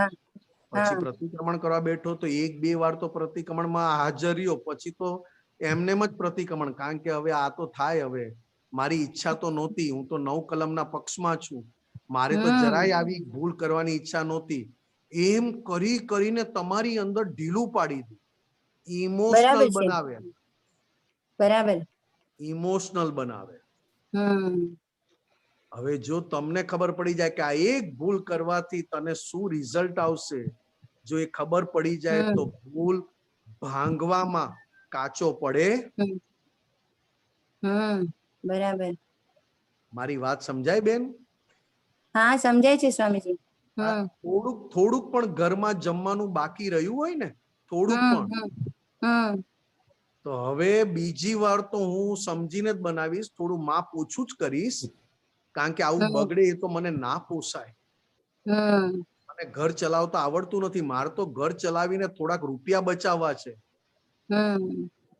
પછી પ્રતિક્રમણ કરવા બેઠો તો 1-2 વાર તો પ્રતિક્રમણમાં હાજર રહ્યો, પછી તો એમનેમ જ પ્રતિક્રમણ. કારણ કે હવે આ તો થાય, હવે મારી ઈચ્છા તો નહોતી, હું તો 9 કલમના પક્ષમાં છું, મારે તો જરાય આવી ભૂલ કરવાની ઈચ્છા નહોતી. એમ કરી કરીને તમારી અંદર ઢીલું પાડી દે, ઇમોશનલ બનાવે. બરાબર. ઇમોશનલ બનાવે. હવે જો તમને ખબર પડી જાય કે આ એક ભૂલ કરવાથી તને શું રિઝલ્ટ આવશે, જો એ ખબર પડી જાય તો ભૂલ ભાંગવામાં કાચો પડે. બરાબર. મારી વાત સમજાય બેન? હા સમજાય છે સ્વામીજી. થોડુંક પણ ઘરમાં જમવાનું બાકી રહ્યું હોય ને, થોડુંક પણ, તો હવે બીજી વાર તો હું સમજીને જ બનાવીશ, થોડું માપ ઓછું જ કરીશ, કારણ કે આવું બગડે એ તો મને ના પોસાય. મને ઘર ચલાવતા આવડતું નથી, મારે તો ઘર ચલાવીને થોડાક રૂપિયા બચાવવા છે.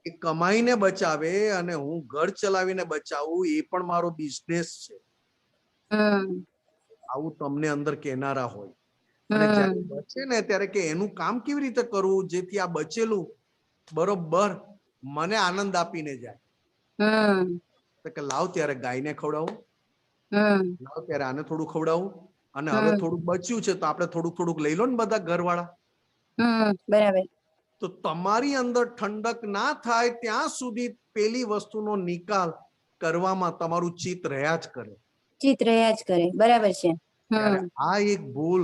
એ કમાઈને બચાવે અને હું ઘર ચલાવીને બચાવું, એ પણ મારો બિઝનેસ છે. આવું તમને અંદર કહેનારા હોય, અને જ્યારે બચે ને ત્યારે કે એનું કામ કેવી રીતે કરવું જેથી આ બચેલું બરોબર મને આનંદ આપીને જાય. તો કે લાવ ત્યારે ગાયને ખવડાવું, લાવ ત્યારે આને થોડું ખવડાવું, અને હવે થોડુંક બચ્યું છે તો આપણે થોડુંક લઈ લો ને બધા ઘરવાળા. બરાબર. તો તમારી અંદર ઠંડક ના થાય ત્યાં સુધી પેલી વસ્તુનો નિકાલ કરવામાં તમારું ચિત્ત રહ્યા જ કરે. ચિત્ત રહ્યા જ કરે. બરાબર છે. આ એક ભૂલ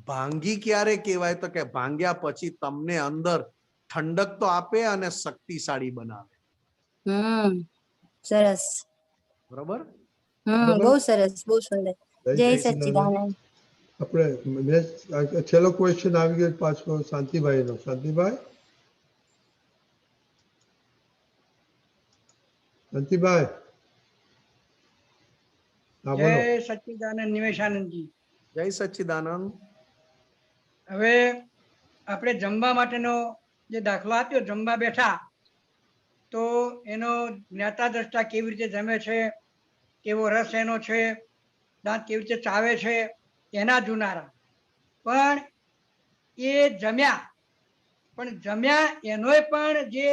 ભાંગી ક્યારે કહેવાય તો કે ભાંગ્યા પછી તમને અંદર ઠંડક તો આપે અને શક્તિશાળી બનાવે. સરસ. બરોબર. બહુ સરસ, બહુ સુંદર. જય સચ્ચિદાનંદ. આપણે છેલ્લો ક્વેશ્ચન આવી ગયો પાછો શાંતિભાઈ નો. શાંતિભાઈ, શાંતિભાઈ. જય સચ્ચિદાનંદ નિમેશાનંદજી. જય સચ્ચિદાનંદ. હવે આપણે જમવા માટેનો જે દાખલો આપ્યો, જમવા બેઠા તો એનો જ્ઞાતા દ્રષ્ટા કેવી રીતે જમે છે, કેવો રસ એનો છે, દાંત કેવી રીતે ચાવે છે, એના જોનારા. પણ એ જમ્યા એનોય પણ જે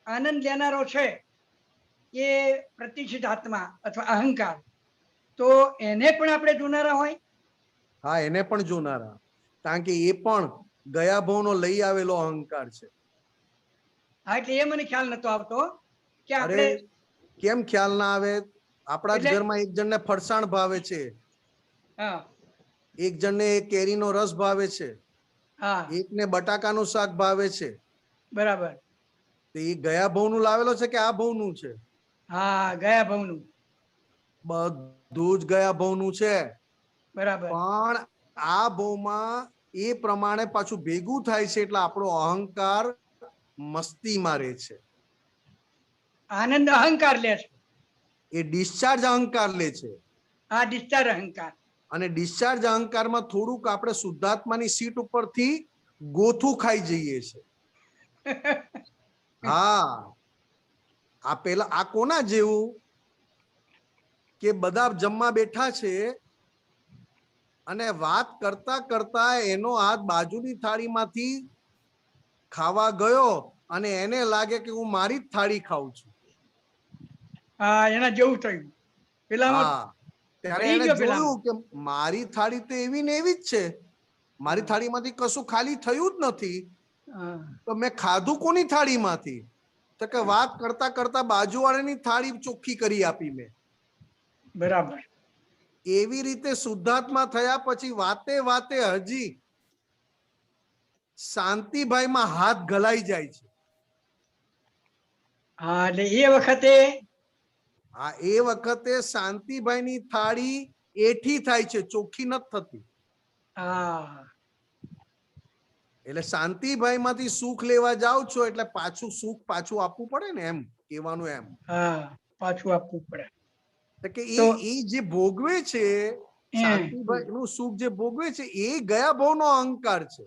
આનંદ લેનારો છે એ પ્રતિષ્ઠિત આત્મા અથવા અહંકાર, તો એને પણ આપણે જોનારા હોય. હા, એને પણ જોનારા, કારણ કે એ પણ ગયા ભાવનો લઈ આવેલો અહંકાર છે. હા, એટલે એ મને ખ્યાલ નતો આવતો કે આપણે કેમ ખ્યાલ ના આવે? આપણા જ ઘરમાં એક જણને ફરસાણ ભાવે છે, એક જણને કેરીનો રસ ભાવે છે, એકને બટાકાનું શાક ભાવે છે. બરાબર. તો એ ગયા ભાવનું લાવેલો છે કે આ ભાવનું છે? હા, ગયા ભાવનું. બધું જ ગયા ભાવનું છે. બરાબર. પણ આ ભાવમાં એ પ્રમાણે પાછું ભેગું થાય છે એટલે આપણો અહંકાર મસ્તીમાં રહે છે. આનંદ અહંકાર લે છે. એ ડિસ્ચાર્જ અહંકાર લે છે. હા, ડિસ્ચાર્જ અહંકાર. અને ડિસ્ચાર્જ અહંકારમાં થોડુંક આપણે શુદ્ધાત્માની સીટ ઉપરથી ગોથું ખાઈ જઈએ છે. હા, આ પેલા આ કોના જેવું કે બધા જમવા બેઠા છે અને વાત કરતા કરતા એનો હાથ બાજુની થાળીમાંથી ખાવા ગયો અને એને લાગે કે હું મારી જ થાળી ખાઉં છું. હા, એના જેવું થયું. હા, ત્યારે એને જોયું કે મારી થાળી તો એવી ને એવી જ છે, મારી થાળીમાંથી કશું ખાલી થયું જ નથી, તો મેં ખાધું કોની થાળીમાંથી? તો કે વાત કરતા કરતા બાજુવાળાની થાળી ચોખ્ખી કરી આપી મેં. બરાબર. એવી રીતે શુદ્ધાત્મા થયા પછી વાતે વાતે હજી શાંતિભાઈમાં હાથ ગલાઈ જાય છે. હા, એટલે એ વખતે હા, એ વખતે શાંતિભાઈની થાળી એઠી થાય છે, ચોખ્ખી નથી થતી. એટલે શાંતિભાઈ માંથી સુખ લેવા જાવ છો એટલે પાછું સુખ પાછું આપવું પડે ને, એમ કહેવાનું. એમ પાછું આપવું પડે. કે એ જે ભોગવે છે, શાંતિભાઈ નું સુખ જે ભોગવે છે એ ગયા ભાવનો અહંકાર છે.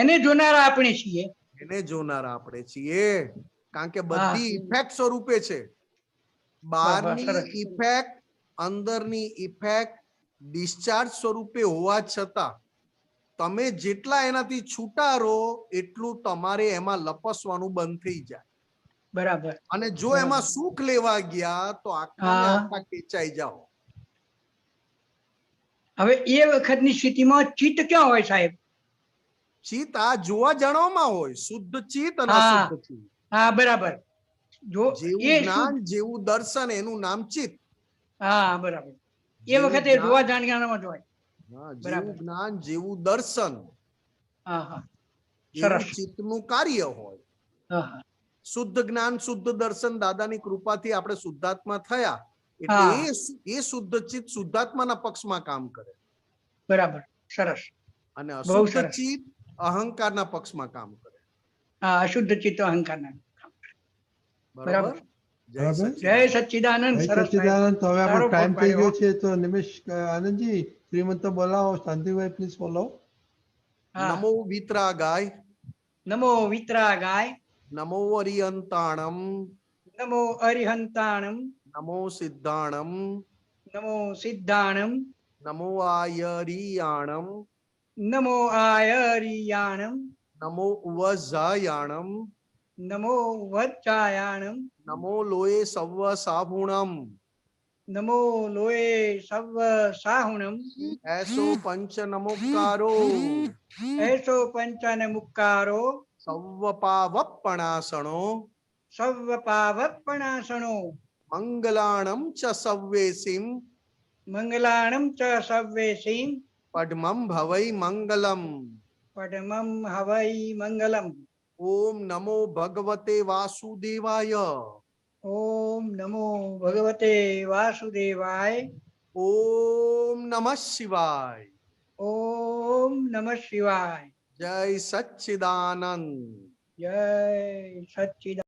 એને જોનારા આપણે છીએ. એને જોનારા આપણે છીએ, કારણ કે બધી ઇફેક્ટ સ્વરૂપે છે. બહારની ઇફેક્ટ, અંદરની ઇફેક્ટ ડિસ્ચાર્જ સ્વરૂપે હોવા છતાં તમે જેટલા એનાથી છૂટા રહો એટલું તમારે એમાં લપસવાનું બંધ થઈ જાય. બરાબર. અને જો એમાં સુખ લેવા ગયા તો આખા ખેંચાઈ જાઓ. હવે એ વખતની સ્થિતિમાં ચિત્ત ક્યાં હોય સાહેબ? ચિત્ત આ જોવા જાણવામાં હોય, શુદ્ધ ચિત્ત અને અશુદ્ધ ચિત્ત. હા, બરાબર. જેવું જ્ઞાન જેવું દર્શન એનું નામ ચિત્ત. હા, બરાબર. એ વખતે જોવા જાણવામાં જ હોય. જેવું જ્ઞાન જેવું દર્શન. હા હા એવું સરસ. ચિત્તનું કાર્ય હોય. હા હા શુદ્ધ જ્ઞાન શુદ્ધ દર્શન દાદાની કૃપાથી આપણે શુદ્ધાત્મા થયા એટલે હા. એ શુદ્ધ ચિત્ત શુદ્ધાત્માના પક્ષમાં કામ કરે બરાબર સરસ. અને બહુ અશુદ્ધ સરસ. ચિત્ત અહંકારના પક્ષમાં કામ કરે. હા અશુદ્ધ ચિત્ત અહંકારના. બરાબર. જય બરાબર જય સચ્ચિદાનંદ. સચ્ચિદાનંદ. જય સરસ ભાઈ. સચ્ચિદાનંદ. તો હવે આપણો સારો ટાઈમ ભોગ થઈ ગયો પાડ્યો. છે તો નિમેશ આનંદજી શ્રીમંત બોલાવો. શાંતિભાઈ પ્લીઝ બોલાવો. હા. નમો વિતરાગાય નમો વિતરાગાય. નમો અરિયંતાણમ નમો અરિહંતાણમ. નમો સિદ્ધાણમ નમો સિદ્ધાણમ. નમો આયરિયાણમ નમો આયરિયાણમ. નમો ઉવઝાયાણમ નમો વચ્ચાયાણમ. નમો લોએ સવ્વ સાભુણમ નમો લોએ સવ્વ સાહુણમ. એસો પંચ નમોકારો એસો પંચન મુક્કારો. સવ્વ પાવપણાસણો સવ્વ પાવપણાસણો. મંગલાણમ ચ સવ્વેસિમ મંગલાણમ ચ સવ્વેસીમ. પદ્મમ ભવૈ મંગલમ. પડમમ હવૈ મંગલમ. ઓમ નમો ભગવતે વાસુદેવાય. ઓમ નમો ભગવતે વાસુદેવાય. ઓમ નમઃ શિવાય. ઓમ નમઃ શિવાય. જય સચ્ચિદાનંદ. જય સચ્ચિદાનંદ.